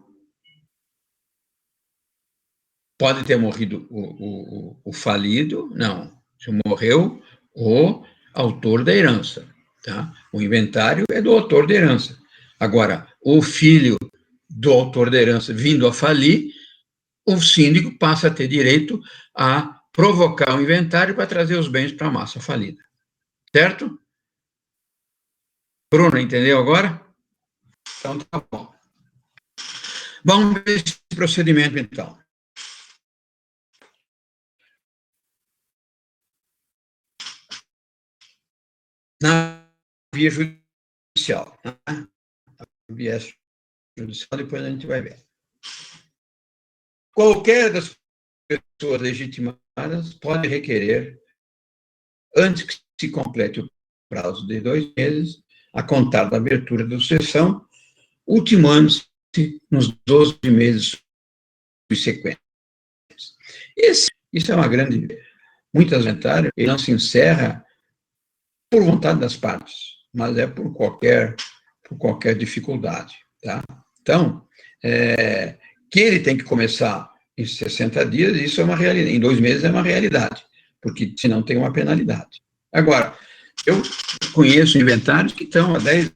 Pode ter morrido o falido? Não. Morreu o autor da herança. Tá? O inventário é do autor da herança. Agora, o filho do autor da herança vindo a falir, o síndico passa a ter direito a provocar o inventário para trazer os bens para a massa falida. Certo? Bruno, entendeu agora? Então, tá bom. Vamos ver esse procedimento, então. Na via judicial. Na via judicial, depois a gente vai ver. Qualquer das pessoas legitimadas pode requerer, antes que se complete o prazo de 2 meses, a contar da abertura da sucessão, ultimando-se nos 12 meses subsequentes. Isso é uma grande... Muitas vezes, ele não se encerra por vontade das partes, mas é por qualquer dificuldade. Tá? Então, que ele tem que começar em 60 dias, isso é uma realidade. Em 2 meses é uma realidade, porque senão tem uma penalidade. Agora, Eu conheço inventários que estão há 10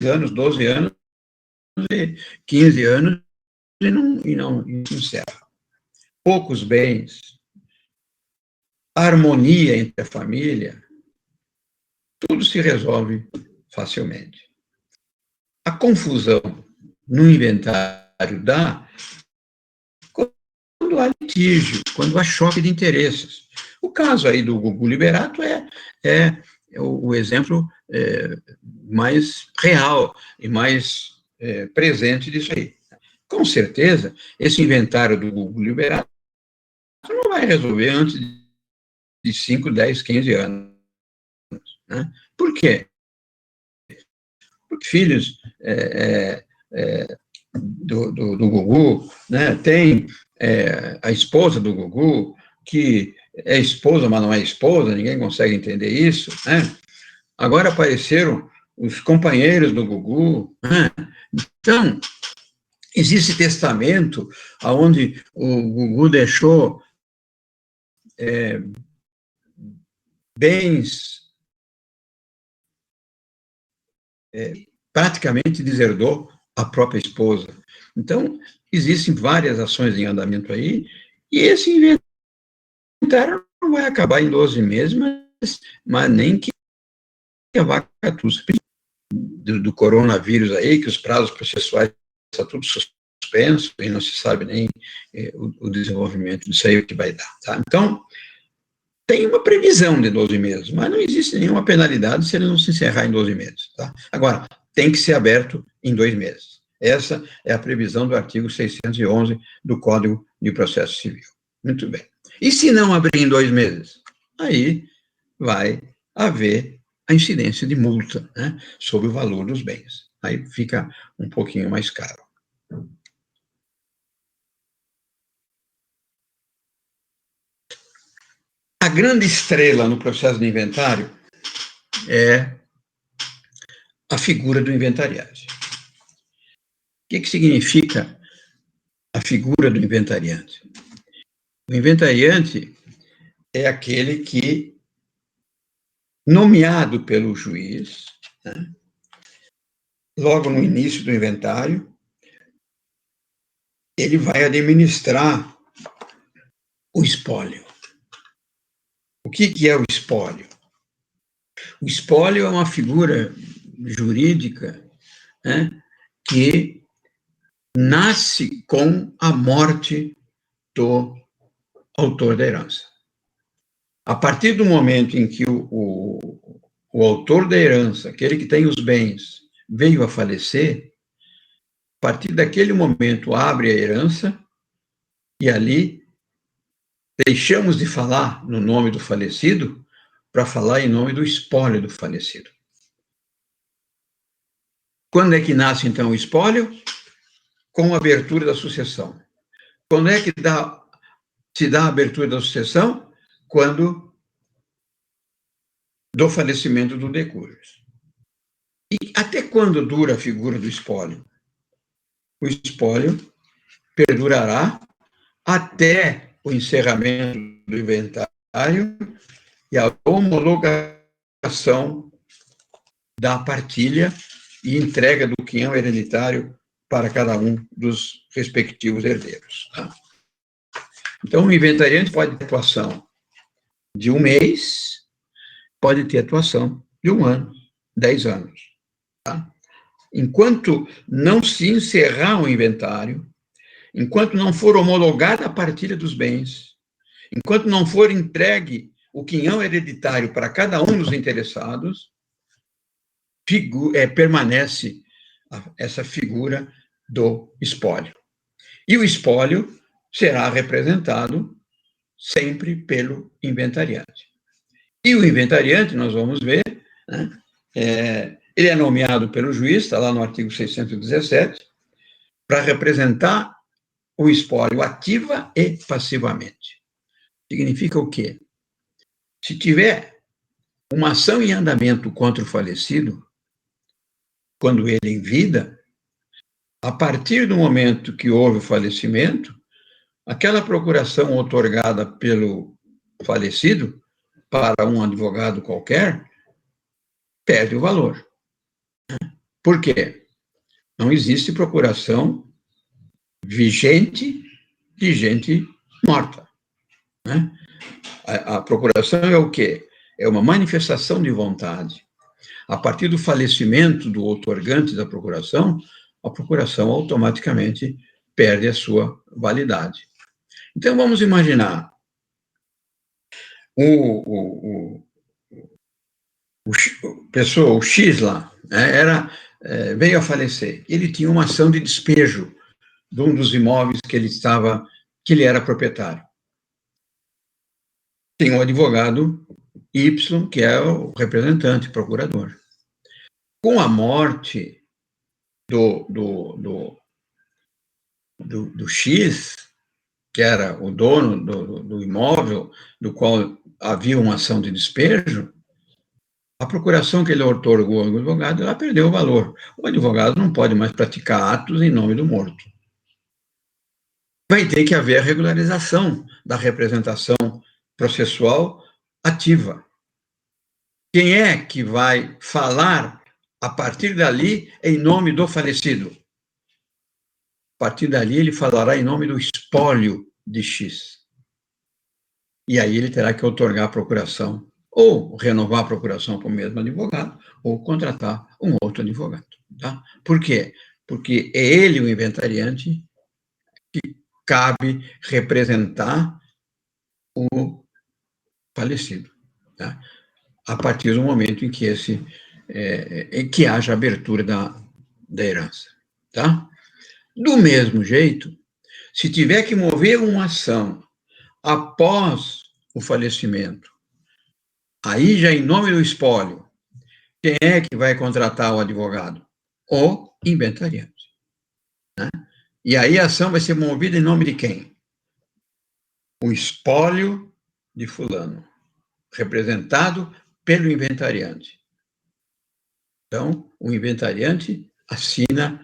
anos, 12 anos, 15 anos, e não se encerra. Poucos bens, harmonia entre a família, tudo se resolve facilmente. A confusão no inventário dá quando há litígio, quando há choque de interesses. O caso aí do Gugu Liberato é o exemplo mais real e mais presente disso aí. Com certeza, esse inventário do Gugu Liberato não vai resolver antes de 5, 10, 15 anos. Né? Por quê? Porque filhos do Gugu, né, tem a esposa do Gugu, que é esposa, mas não é esposa, ninguém consegue entender isso. Né? Agora apareceram os companheiros do Gugu. Né? Então, existe testamento onde o Gugu deixou bens, praticamente deserdou a própria esposa. Então, existem várias ações em andamento aí, e esse inventário não vai acabar em 12 meses, mas nem que a vaca tussa. Do coronavírus aí, que os prazos processuais está tudo suspenso, e não se sabe nem o desenvolvimento disso aí, o que vai dar. Tá? Então, tem uma previsão de 12 meses, mas não existe nenhuma penalidade se ele não se encerrar em 12 meses. Tá? Agora, tem que ser aberto em 2 meses. Essa é a previsão do artigo 611 do Código de Processo Civil. Muito bem. E se não abrir em 2 meses? Aí vai haver a incidência de multa, né, sobre o valor dos bens. Aí fica um pouquinho mais caro. A grande estrela no processo de inventário é a figura do inventariante. O que significa a figura do inventariante? O inventariante é aquele que, nomeado pelo juiz, né, logo no início do inventário, ele vai administrar o espólio. O que é o espólio? O espólio é uma figura jurídica, né, que nasce com a morte do autor da herança. A partir do momento em que o autor da herança, aquele que tem os bens, veio a falecer, a partir daquele momento abre a herança e ali deixamos de falar no nome do falecido para falar em nome do espólio do falecido. Quando é que nasce, então, o espólio? Com a abertura da sucessão. Quando é que se dá a abertura da sucessão? Quando do falecimento do decujus. E até quando dura a figura do espólio? O espólio perdurará até o encerramento do inventário e a homologação da partilha e entrega do quinhão hereditário para cada um dos respectivos herdeiros. Tá? Então, o inventariante pode ter atuação de 1 mês, pode ter atuação de 1 ano, 10 anos. Tá? Enquanto não se encerrar o inventário, enquanto não for homologada a partilha dos bens, enquanto não for entregue o quinhão hereditário para cada um dos interessados, permanece essa figura do espólio. E o espólio será representado sempre pelo inventariante. E o inventariante, nós vamos ver, né, ele é nomeado pelo juiz, está lá no artigo 617, para representar o espólio ativa e passivamente. Significa o quê? Se tiver uma ação em andamento contra o falecido, quando ele em vida, a partir do momento que houve o falecimento, aquela procuração outorgada pelo falecido para um advogado qualquer, perde o valor. Por quê? Não existe procuração vigente de gente morta, né? A procuração é o quê? É uma manifestação de vontade. A partir do falecimento do outorgante da procuração, a procuração automaticamente perde a sua validade. Então, vamos imaginar o pessoa, o X lá, né, veio a falecer. Ele tinha uma ação de despejo de um dos imóveis que ele era proprietário. Tem um advogado Y, que é o representante, procurador. Com a morte do X, que era o dono do imóvel, do qual havia uma ação de despejo, a procuração que ele outorgou ao advogado, ela perdeu o valor. O advogado não pode mais praticar atos em nome do morto. Vai ter que haver a regularização da representação processual ativa. Quem é que vai falar a partir dali em nome do falecido? A partir dali ele falará em nome do espólio de X. E aí ele terá que outorgar a procuração, ou renovar a procuração com o mesmo advogado, ou contratar um outro advogado. Tá? Por quê? Porque é ele o inventariante que cabe representar o falecido, tá? A partir do momento em que em que haja abertura da herança, tá? Do mesmo jeito, se tiver que mover uma ação após o falecimento, aí já em nome do espólio, quem é que vai contratar o advogado? O inventariante, né? E aí a ação vai ser movida em nome de quem? O espólio de fulano, representado pelo inventariante. Então, o inventariante assina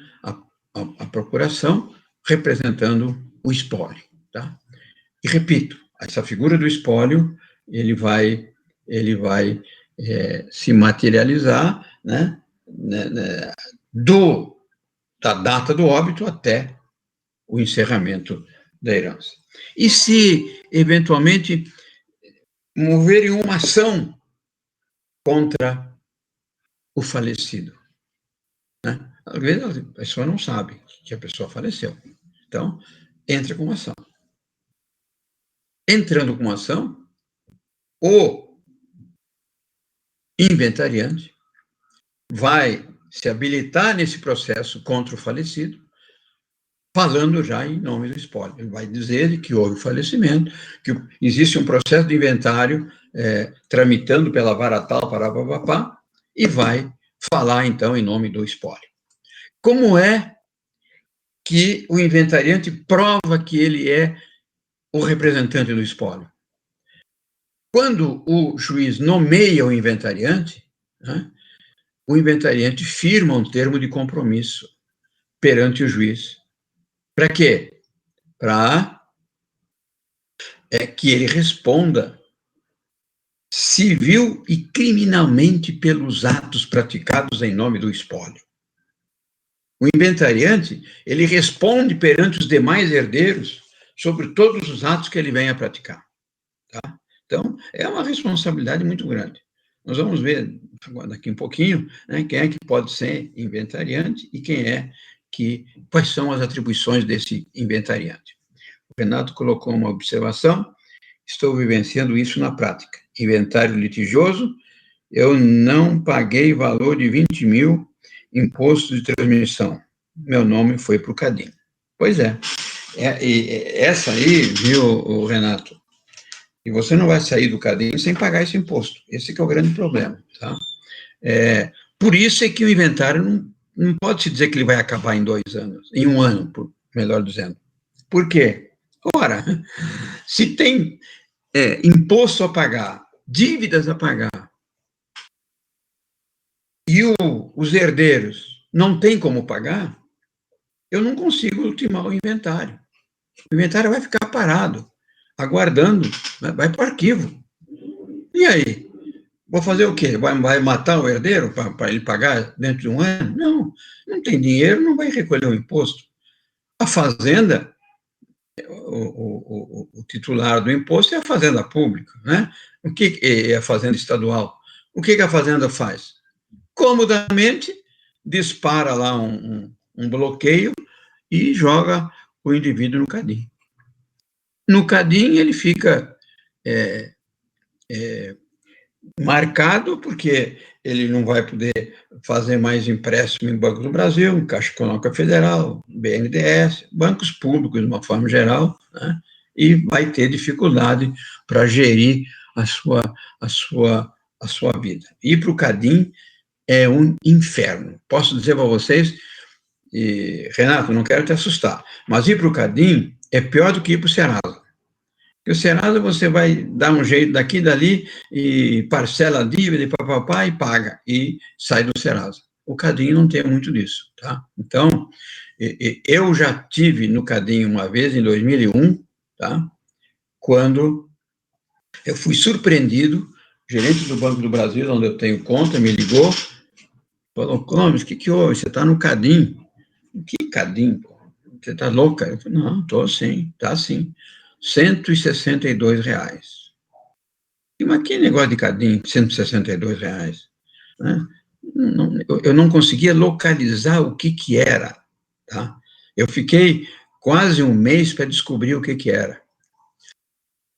a procuração representando o espólio, tá? E repito, essa figura do espólio, ele vai se materializar, né, da data do óbito até o encerramento da herança. E se, eventualmente, moverem uma ação contra o falecido, né? Às vezes a pessoa não sabe que a pessoa faleceu. Então, entra com ação. Entrando com ação, o inventariante vai se habilitar nesse processo contra o falecido, falando já em nome do espólio. Ele vai dizer que houve falecimento, que existe um processo de inventário tramitando pela vara tal, papapá, e vai falar, então, em nome do espólio. Como é que o inventariante prova que ele é o representante do espólio? Quando o juiz nomeia o inventariante, né, o inventariante firma um termo de compromisso perante o juiz. Para quê? Para que ele responda civil e criminalmente pelos atos praticados em nome do espólio. O inventariante, ele responde perante os demais herdeiros sobre todos os atos que ele venha a praticar. Tá? Então, é uma responsabilidade muito grande. Nós vamos ver daqui um pouquinho, né, quem é que pode ser inventariante e quais são as atribuições desse inventariante. O Renato colocou uma observação: estou vivenciando isso na prática. Inventário litigioso, eu não paguei valor de 20 mil imposto de transmissão. Meu nome foi para o Cadim. Pois é. Essa aí, viu, Renato? E você não vai sair do Cadim sem pagar esse imposto. Esse que é o grande problema, tá? Por isso é que o inventário não pode se dizer que ele vai acabar em 2 anos, em 1 ano, melhor dizendo. Por quê? Ora, se tem imposto a pagar, dívidas a pagar, e os herdeiros não têm como pagar, eu não consigo ultimar o inventário. O inventário vai ficar parado, aguardando, vai para o arquivo. E aí? Vou fazer o quê? Vai matar o herdeiro para ele pagar dentro de um ano? Não, não tem dinheiro, não vai recolher o imposto. A fazenda, o titular do imposto é a fazenda pública, né? O que é a fazenda estadual? O que a fazenda faz? Comodamente, dispara lá um bloqueio e joga o indivíduo no cadim. No cadim, ele fica marcado, porque ele não vai poder fazer mais empréstimo em Banco do Brasil, em Caixa Econômica Federal, BNDES, bancos públicos de uma forma geral, né? E vai ter dificuldade para gerir a sua vida. Ir para o Cadim é um inferno. Posso dizer para vocês, e, Renato, não quero te assustar, mas ir para o Cadim é pior do que ir para o Serasa. Porque o Serasa você vai dar um jeito daqui e dali e parcela a dívida e papapá e paga e sai do Serasa. O Cadinho não tem muito disso, tá? Então, eu já tive no Cadinho uma vez, em 2001, tá? Quando eu fui surpreendido, o gerente do Banco do Brasil, onde eu tenho conta, me ligou, falou, Clóvis, o que houve? Você está no Cadinho? Que Cadinho, pô? Você está louca? Eu falei, não, estou sim, está sim. R$ 162. Mas que negócio de cadinho, R$ 162, né? Eu não conseguia localizar o que era, tá? Eu fiquei quase um mês para descobrir o que era.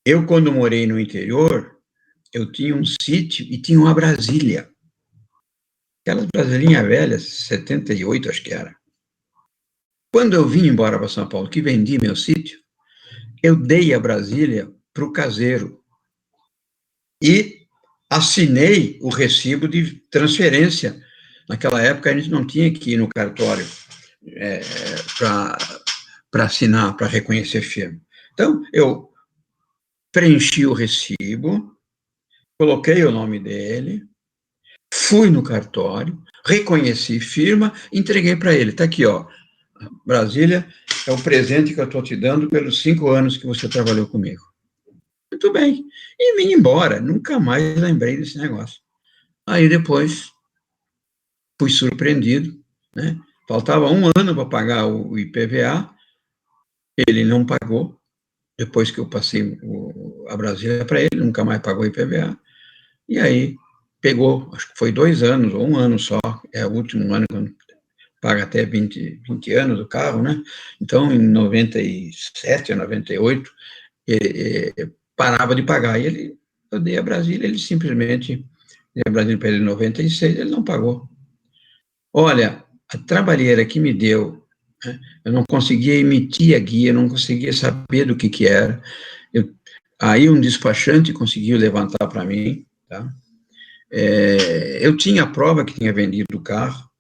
Eu, quando morei no interior, eu tinha um sítio e tinha uma Brasília. Aquelas brasilinhas velhas, 78, acho que era. Quando eu vim embora para São Paulo, que vendi meu sítio, eu dei a Brasília para o caseiro e assinei o recibo de transferência. Naquela época, a gente não tinha que ir no cartório para assinar, para reconhecer firma. Então, eu preenchi o recibo, coloquei o nome dele, fui no cartório, reconheci firma, entreguei para ele. Está aqui, ó. Brasília é o presente que eu estou te dando pelos 5 anos que você trabalhou comigo. Muito bem. E vim embora. Nunca mais lembrei desse negócio. Aí depois fui surpreendido, né? Faltava um ano para pagar o IPVA, ele não pagou, depois que eu passei a Brasília para ele, nunca mais pagou o IPVA, e aí pegou, acho que foi 2 anos, ou um ano só, é o último ano, quando paga até 20 anos do carro, né? Então, em 97, 98, ele parava de pagar, e eu dei a Brasília, ele simplesmente, dei a Brasília para ele em 96, ele não pagou. Olha, a trabalheira que me deu, né, eu não conseguia emitir a guia, não conseguia saber do que era. Aí um despachante conseguiu levantar para mim, tá? Eu tinha a prova que tinha vendido o carro,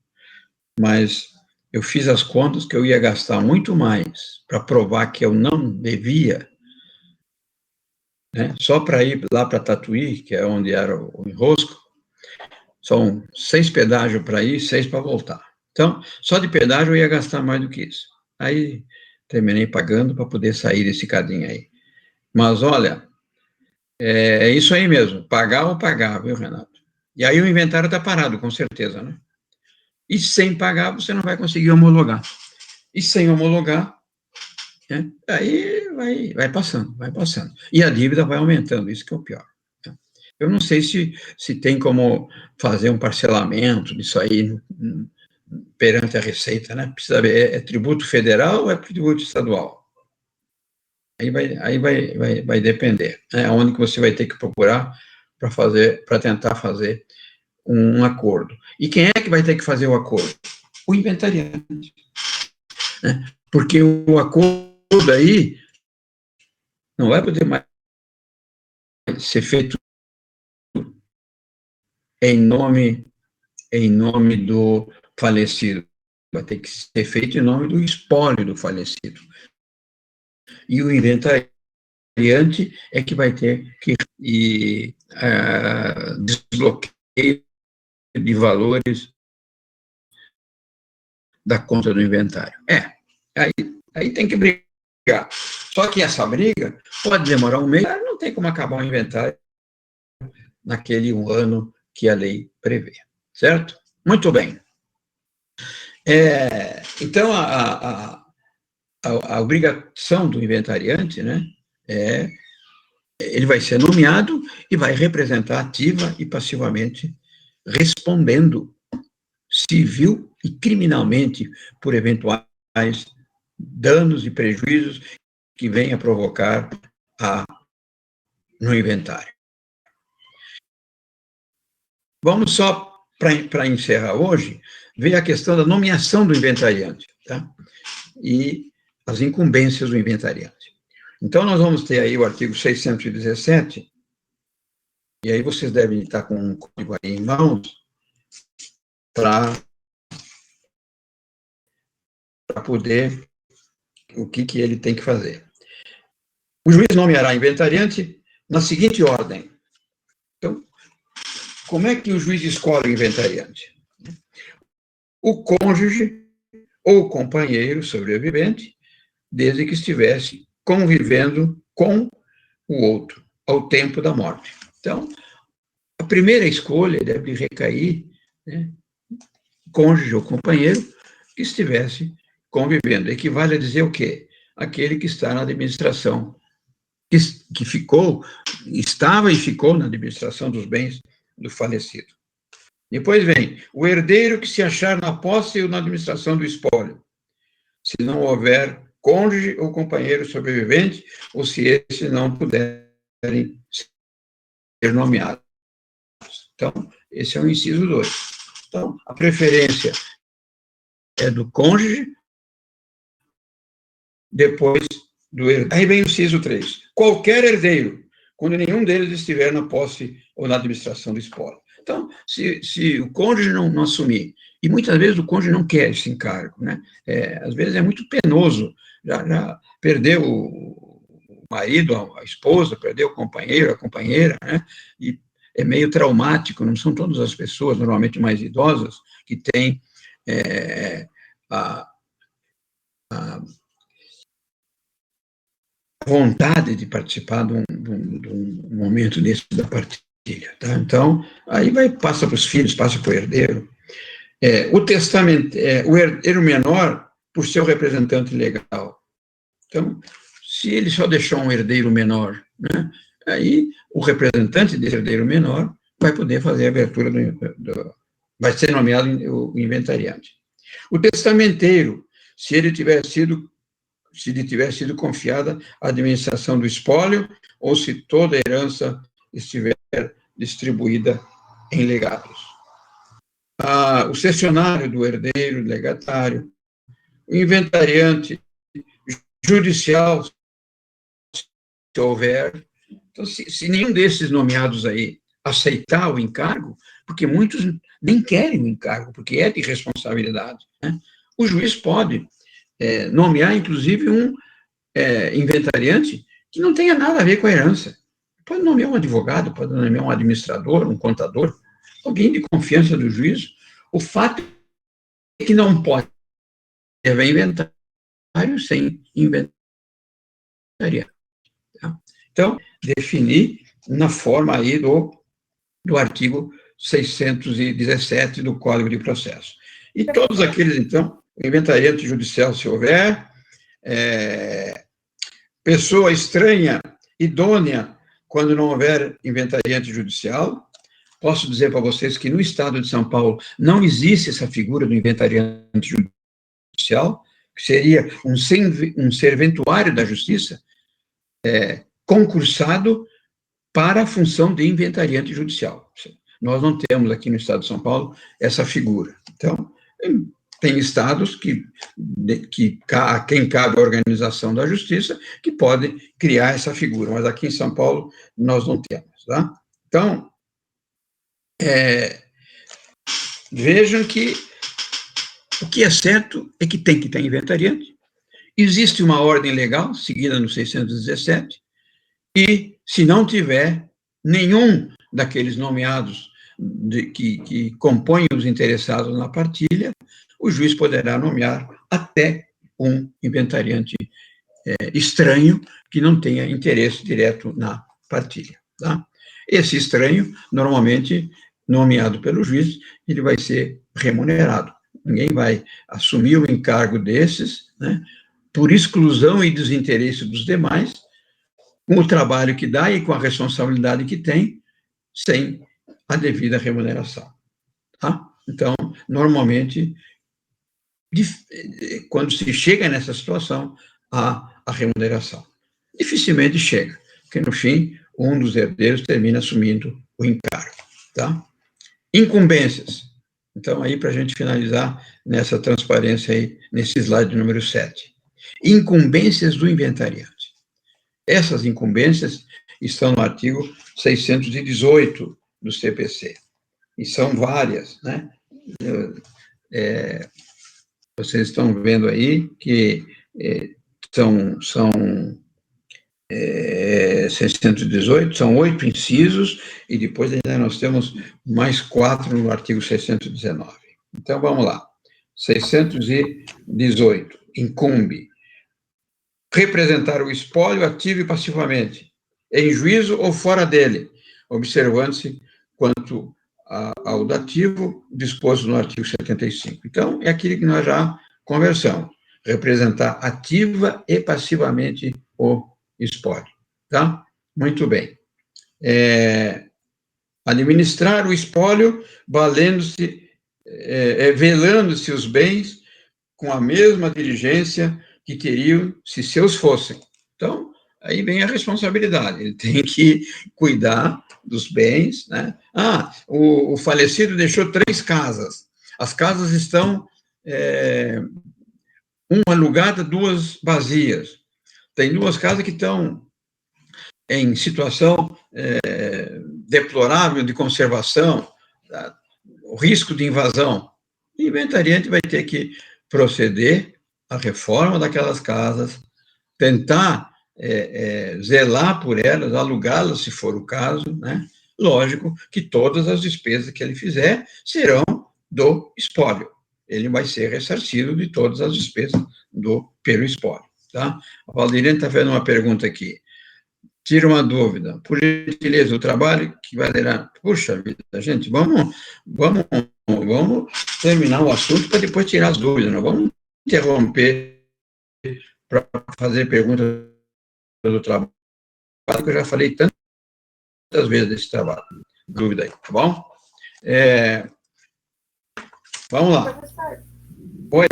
mas eu fiz as contas que eu ia gastar muito mais para provar que eu não devia, né? Só para ir lá para Tatuí, que é onde era o enrosco, são 6 pedágios para ir, 6 para voltar. Então, só de pedágio eu ia gastar mais do que isso. Aí, terminei pagando para poder sair desse cadinho aí. Mas, olha, é isso aí mesmo, pagar ou pagar, viu, Renato? E aí o inventário está parado, com certeza, né? E sem pagar, você não vai conseguir homologar. E sem homologar, né, aí vai passando, vai passando. E a dívida vai aumentando, isso que é o pior. Eu não sei se tem como fazer um parcelamento disso aí perante a Receita, né? Precisa ver, é tributo federal ou é tributo estadual? Aí vai depender, né? Onde que você vai ter que procurar para tentar fazer um acordo. E quem é que vai ter que fazer o acordo? O inventariante, né? Porque o acordo aí não vai poder mais ser feito em nome do falecido, vai ter que ser feito em nome do espólio do falecido. E o inventariante é que vai ter que desbloqueio de valores da conta do inventário. Aí tem que brigar. Só que essa briga pode demorar um mês, não tem como acabar o inventário naquele um ano que a lei prevê, certo? Muito bem. Então, a obrigação do inventariante, né, ele vai ser nomeado e vai representar ativa e passivamente, respondendo civil e criminalmente por eventuais danos e prejuízos que venha provocar no inventário. Vamos só, para encerrar hoje, ver a questão da nomeação do inventariante, tá? E as incumbências do inventariante. Então, nós vamos ter aí o artigo 617, e aí vocês devem estar com um código aí em mãos para poder, o que ele tem que fazer. O juiz nomeará inventariante na seguinte ordem. Então, como é que o juiz escolhe o inventariante? O cônjuge ou companheiro sobrevivente, desde que estivesse convivendo com o outro ao tempo da morte. Então, a primeira escolha deve recair, né, cônjuge ou companheiro que estivesse convivendo. Equivale a dizer o quê? Aquele que está na administração, que estava e ficou na administração dos bens do falecido. Depois vem o herdeiro que se achar na posse ou na administração do espólio, se não houver cônjuge ou companheiro sobrevivente, ou se esses não puderem ser nomeados. Então, esse é o inciso 2. Então, a preferência é do cônjuge, depois do herdeiro. Aí vem o inciso 3. Qualquer herdeiro, quando nenhum deles estiver na posse ou na administração do espólio. Então, se o cônjuge não assumir, e muitas vezes o cônjuge não quer esse encargo, né? Às vezes é muito penoso, já perdeu o marido, a esposa, perdeu o companheiro, a companheira, né? E é meio traumático, não são todas as pessoas, normalmente mais idosas, que têm a vontade de participar de um momento desse da partilha, tá? Então, aí passa para os filhos, passa para o herdeiro. O testamento, o herdeiro menor, por ser o representante legal. Então, se ele só deixou um herdeiro menor, né, aí o representante desse herdeiro menor vai poder fazer a abertura vai ser nomeado o inventariante. O testamenteiro, se lhe tiver sido confiada a administração do espólio, ou se toda a herança estiver distribuída em legados. O cessionário do herdeiro, legatário, o inventariante judicial, se houver. Então, se nenhum desses nomeados aí aceitar o encargo, porque muitos nem querem o encargo, porque é de responsabilidade, né? O juiz pode nomear, inclusive, um inventariante que não tenha nada a ver com a herança. Pode nomear um advogado, pode nomear um administrador, um contador, alguém de confiança do juiz. O fato é que não pode haver inventário sem inventariante. Tá? Então, definir na forma aí do artigo 617 do Código de Processo. E todos aqueles, então, inventariante judicial, se houver, pessoa estranha, idônea, quando não houver inventariante judicial. Posso dizer para vocês que no estado de São Paulo não existe essa figura do inventariante judicial, que seria um serventuário da justiça, concursado para a função de inventariante judicial. Nós não temos aqui no estado de São Paulo essa figura. Então, tem estados a quem cabe a organização da justiça que podem criar essa figura, mas aqui em São Paulo nós não temos, tá? Então, vejam que o que é certo é que tem que ter inventariante, existe uma ordem legal seguida no 617, e se não tiver nenhum daqueles nomeados que compõem os interessados na partilha, o juiz poderá nomear até um inventariante estranho que não tenha interesse direto na partilha. Tá? Esse estranho, normalmente, nomeado pelo juiz, ele vai ser remunerado. Ninguém vai assumir o encargo desses, né, por exclusão e desinteresse dos demais, com o trabalho que dá e com a responsabilidade que tem, sem a devida remuneração. Tá? Então, normalmente, quando se chega nessa situação, há a remuneração. Dificilmente chega, porque, no fim, um dos herdeiros termina assumindo o encargo. Tá? Incumbências. Então, aí, para a gente finalizar nessa transparência aí, nesse slide número 7. Incumbências do inventariante. Essas incumbências estão no artigo 618 do CPC. E são várias, né? Vocês estão vendo aí que são 618, são 8 incisos, e depois ainda nós temos mais 4 no artigo 619. Então, vamos lá. 618, incumbe representar o espólio ativo e passivamente, em juízo ou fora dele, observando-se quanto ao dativo disposto no artigo 75. Então, é aquilo que nós já conversamos, representar ativa e passivamente o espólio. Tá? Muito bem. Administrar o espólio valendo-se, velando-se os bens com a mesma diligência que teriam se seus fossem. Então, aí vem a responsabilidade. Ele tem que cuidar dos bens, né? O falecido deixou 3 casas. As casas estão uma alugada, 2 vazias. Tem 2 casas que estão em situação deplorável de conservação, tá? O risco de invasão. O inventariante vai ter que proceder à reforma daquelas casas, tentar zelar por elas, alugá-las, se for o caso, né? Lógico que todas as despesas que ele fizer serão do espólio. Ele vai ser ressarcido de todas as despesas pelo espólio, tá? A Valdirene está fazendo uma pergunta aqui. Tira uma dúvida. Por gentileza, o trabalho que valerá... Puxa vida, gente, vamos terminar o assunto para depois tirar as dúvidas. Não vamos interromper para fazer perguntas do trabalho, que eu já falei tantas vezes desse trabalho. Dúvida aí, tá bom? Vamos lá. Professor, Oi.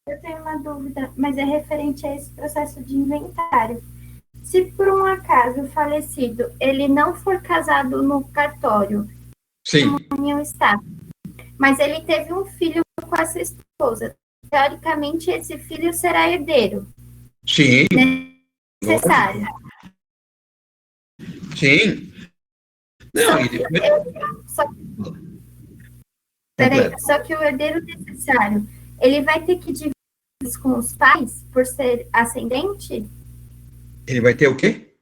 eu tenho uma dúvida, mas é referente a esse processo de inventário. Se por um acaso o falecido ele não for casado no cartório, Sim. união está, mas ele teve um filho com essa esposa, teoricamente esse filho será herdeiro. Sim. Necessário. Sim. Não, só que o herdeiro necessário, ele vai ter que dividir com os pais por ser ascendente? Ele vai ter o quê?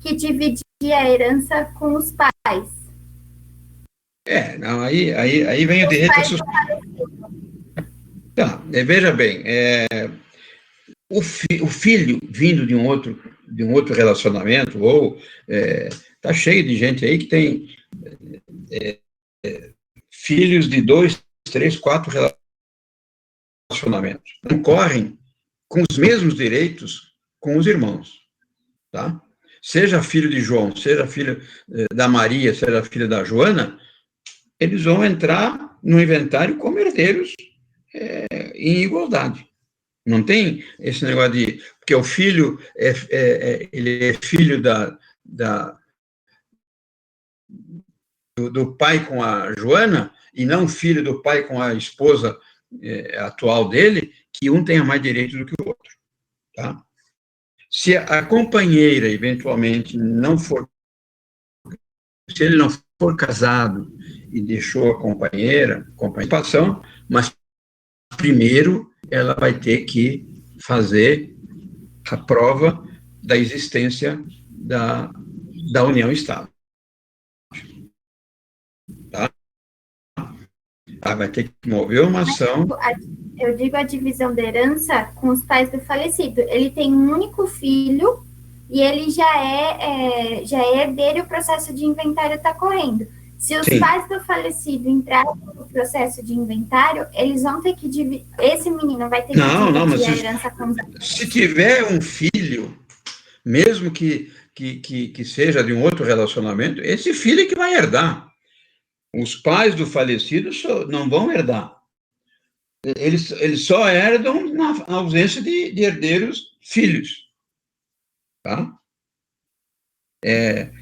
Que dividir a herança com os pais. Não, aí vem o direito a Tá, veja bem, o filho vindo de um outro relacionamento, ou tá cheio de gente aí que tem filhos de 2, 3, 4 relacionamentos. Concorrem com os mesmos direitos com os irmãos, tá? Seja filho de João, seja filho da Maria, seja filho da Joana, eles vão entrar no inventário como herdeiros em igualdade. Não tem esse negócio de... Porque o filho, ele é filho do pai com a Joana, e não filho do pai com a esposa atual dele, que um tenha mais direito do que o outro. Tá? Se a companheira, eventualmente, não for... Se ele não for casado e deixou a companheira, participação, mas primeiro ela vai ter que fazer a prova da existência da união estável. Tá? Ela vai ter que mover uma ação... Eu digo a divisão da herança com os pais do falecido. Ele tem um único filho e ele já é herdeiro e o processo de inventário está correndo. Se os pais do falecido entrarem no processo de inventário, eles vão ter que dividir, esse menino vai ter que dividir a herança com os... Se tiver um filho, mesmo que seja de um outro relacionamento, esse filho é que vai herdar. Os pais do falecido não vão herdar. Eles só herdam na ausência de herdeiros filhos. Tá?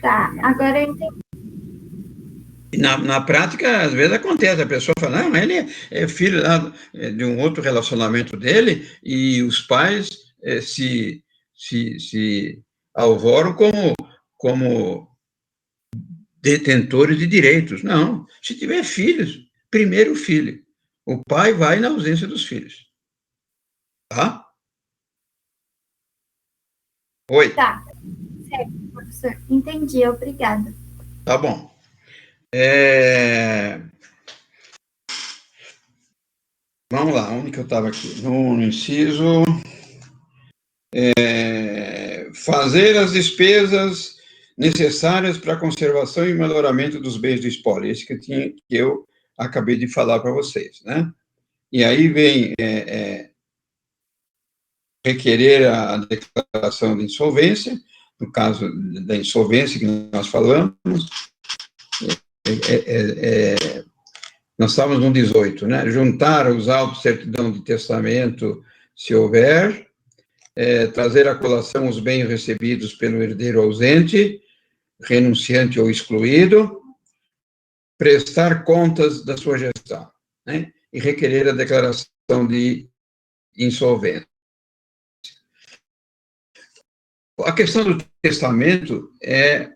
Tá, agora eu entendi. Na prática, às vezes acontece, a pessoa fala, não, ele é filho lá de um outro relacionamento dele, e os pais se alvoram como detentores de direitos. Não, se tiver filhos, primeiro o filho. O pai vai na ausência dos filhos. Tá? Oi? Tá, certo, professor. Entendi, obrigada. Tá bom. Vamos lá, onde que eu estava aqui? No inciso... fazer as despesas necessárias para a conservação e melhoramento dos bens do espólio. Esse que eu acabei de falar para vocês, né? E aí vem requerer a declaração de insolvência, no caso da insolvência que nós falamos, nós estávamos no 18, né? Juntar os autos de certidão de testamento, se houver, trazer à colação os bens recebidos pelo herdeiro ausente, renunciante ou excluído, prestar contas da sua gestão, né? E requerer a declaração de insolvência. A questão do testamento é,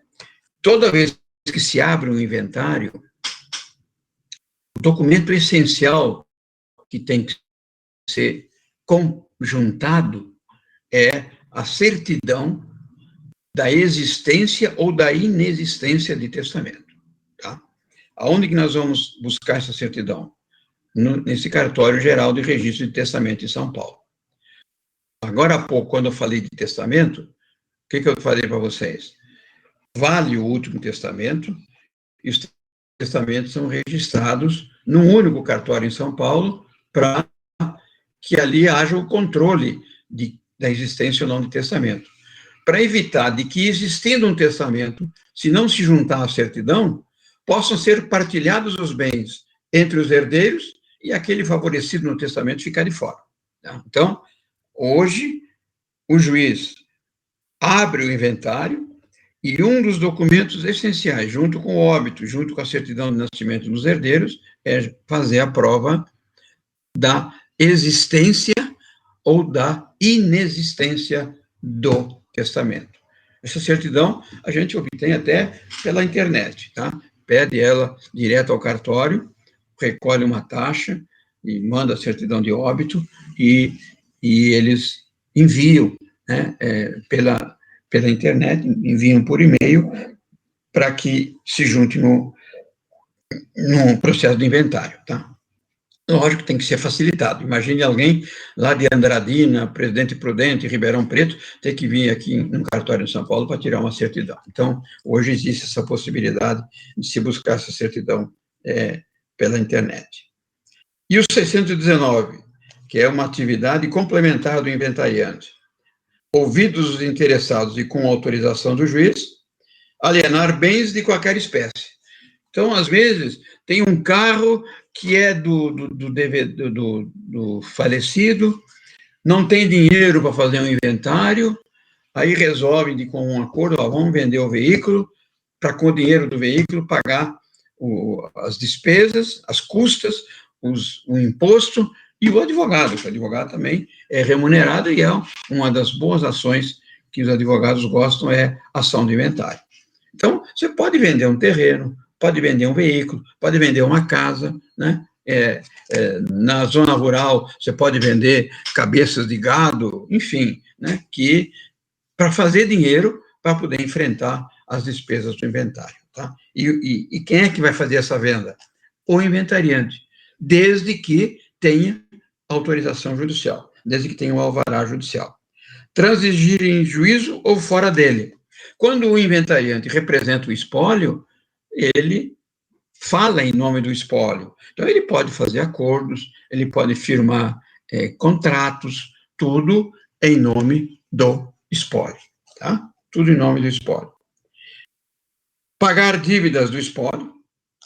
toda vez que se abre um inventário, o documento essencial que tem que ser conjuntado é a certidão da existência ou da inexistência de testamento. Tá? Aonde que nós vamos buscar essa certidão? Nesse cartório geral de registro de testamento em São Paulo. Agora há pouco, quando eu falei de testamento, o que eu falei para vocês? Vale o último testamento, e os testamentos são registrados num único cartório em São Paulo, para que ali haja o controle da existência ou não de testamento. Para evitar de que, existindo um testamento, se não se juntar à certidão, possam ser partilhados os bens entre os herdeiros e aquele favorecido no testamento ficar de fora. Tá? Então, hoje, o juiz abre o inventário e um dos documentos essenciais, junto com o óbito, junto com a certidão de nascimento dos herdeiros, é fazer a prova da existência ou da inexistência do testamento. Essa certidão a gente obtém até pela internet, tá? Pede ela direto ao cartório, recolhe uma taxa e manda a certidão de óbito e eles enviam, né, pela internet, enviam por e-mail para que se junte no processo de inventário, tá? Lógico que tem que ser facilitado. Imagine alguém lá de Andradina, Presidente Prudente, Ribeirão Preto, ter que vir aqui no cartório de São Paulo para tirar uma certidão. Então, hoje existe essa possibilidade de se buscar essa certidão pela internet. E o 619, que é uma atividade complementar do inventariante. Ouvidos os interessados e com autorização do juiz, alienar bens de qualquer espécie. Então, às vezes, tem um carro que é do falecido, não tem dinheiro para fazer um inventário, aí resolve, com um acordo, vamos vender o veículo, para com o dinheiro do veículo pagar as despesas, as custas, o imposto e o advogado. O advogado também é remunerado e é uma das boas ações que os advogados gostam, é ação de inventário. Então, você pode vender um terreno, pode vender um veículo, pode vender uma casa, né? Na zona rural, você pode vender cabeças de gado, enfim, né? Que para fazer dinheiro, para poder enfrentar as despesas do inventário, tá? E quem é que vai fazer essa venda? O inventariante, desde que tenha autorização judicial, desde que tenha um alvará judicial. transigir em juízo ou fora dele. Quando o inventariante representa o espólio, ele fala em nome do espólio. Então, ele pode fazer acordos, ele pode firmar contratos, tudo em nome do espólio, tá? Tudo em nome do espólio. Pagar dívidas do espólio,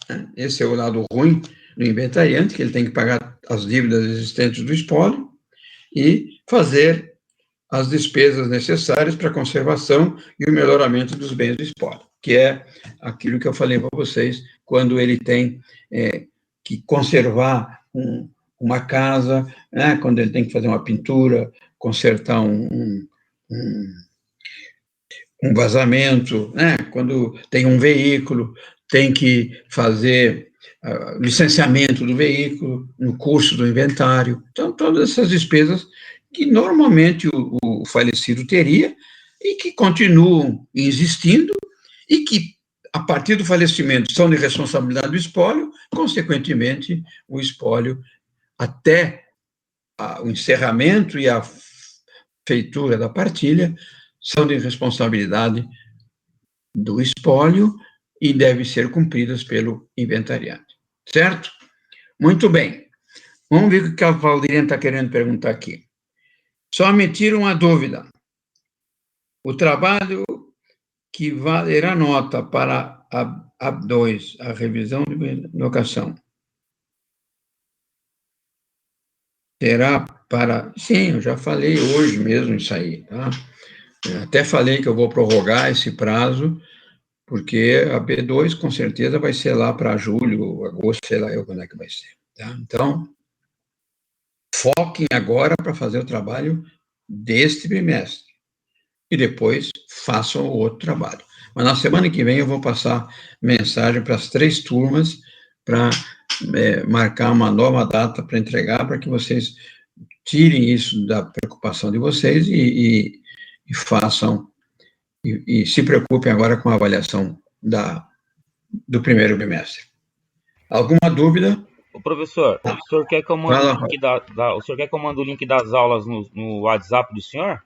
né? Esse é o lado ruim do inventariante, que ele tem que pagar as dívidas existentes do espólio e fazer as despesas necessárias para a conservação e o melhoramento dos bens do espólio, que é aquilo que eu falei para vocês, quando ele tem que conservar uma casa, né, quando ele tem que fazer uma pintura, consertar um vazamento, né, quando tem um veículo, tem que fazer licenciamento do veículo, no curso do inventário. Então, todas essas despesas que normalmente o falecido teria e que continuam existindo e que, a partir do falecimento, são de responsabilidade do espólio, consequentemente, o espólio, até o encerramento e a feitura da partilha, são de responsabilidade do espólio e devem ser cumpridas pelo inventariante. Certo? Muito bem. Vamos ver o que a Valdirene está querendo perguntar aqui. Só me tira uma dúvida. O trabalho que valerá nota para a 2, a revisão de locação, será para... Sim, eu já falei hoje mesmo isso aí, tá? Eu até falei que eu vou prorrogar esse prazo, porque a B2 com certeza vai ser lá para julho, agosto, sei lá eu quando é que vai ser. Tá? Então, foquem agora para fazer o trabalho deste trimestre. E depois façam o outro trabalho. Mas na semana que vem eu vou passar mensagem para as 3 turmas para marcar uma nova data para entregar, para que vocês tirem isso da preocupação de vocês e façam, e se preocupem agora com a avaliação do primeiro bimestre. Alguma dúvida? Ô, professor, o senhor quer que eu mande o link o senhor quer que eu mande o link das aulas no WhatsApp do senhor?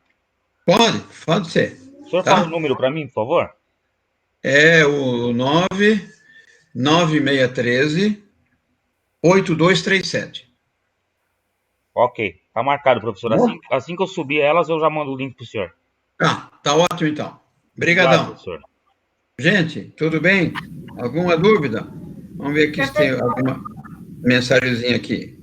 Pode ser. O senhor fala o número para mim, por favor? É o 99613-8237. Ok, tá marcado, professor. Assim que eu subir elas, eu já mando o link pro senhor. Tá ótimo então. Obrigadão. Professor. Gente, tudo bem? Alguma dúvida? Vamos ver aqui se tem alguma mensagenzinha aqui.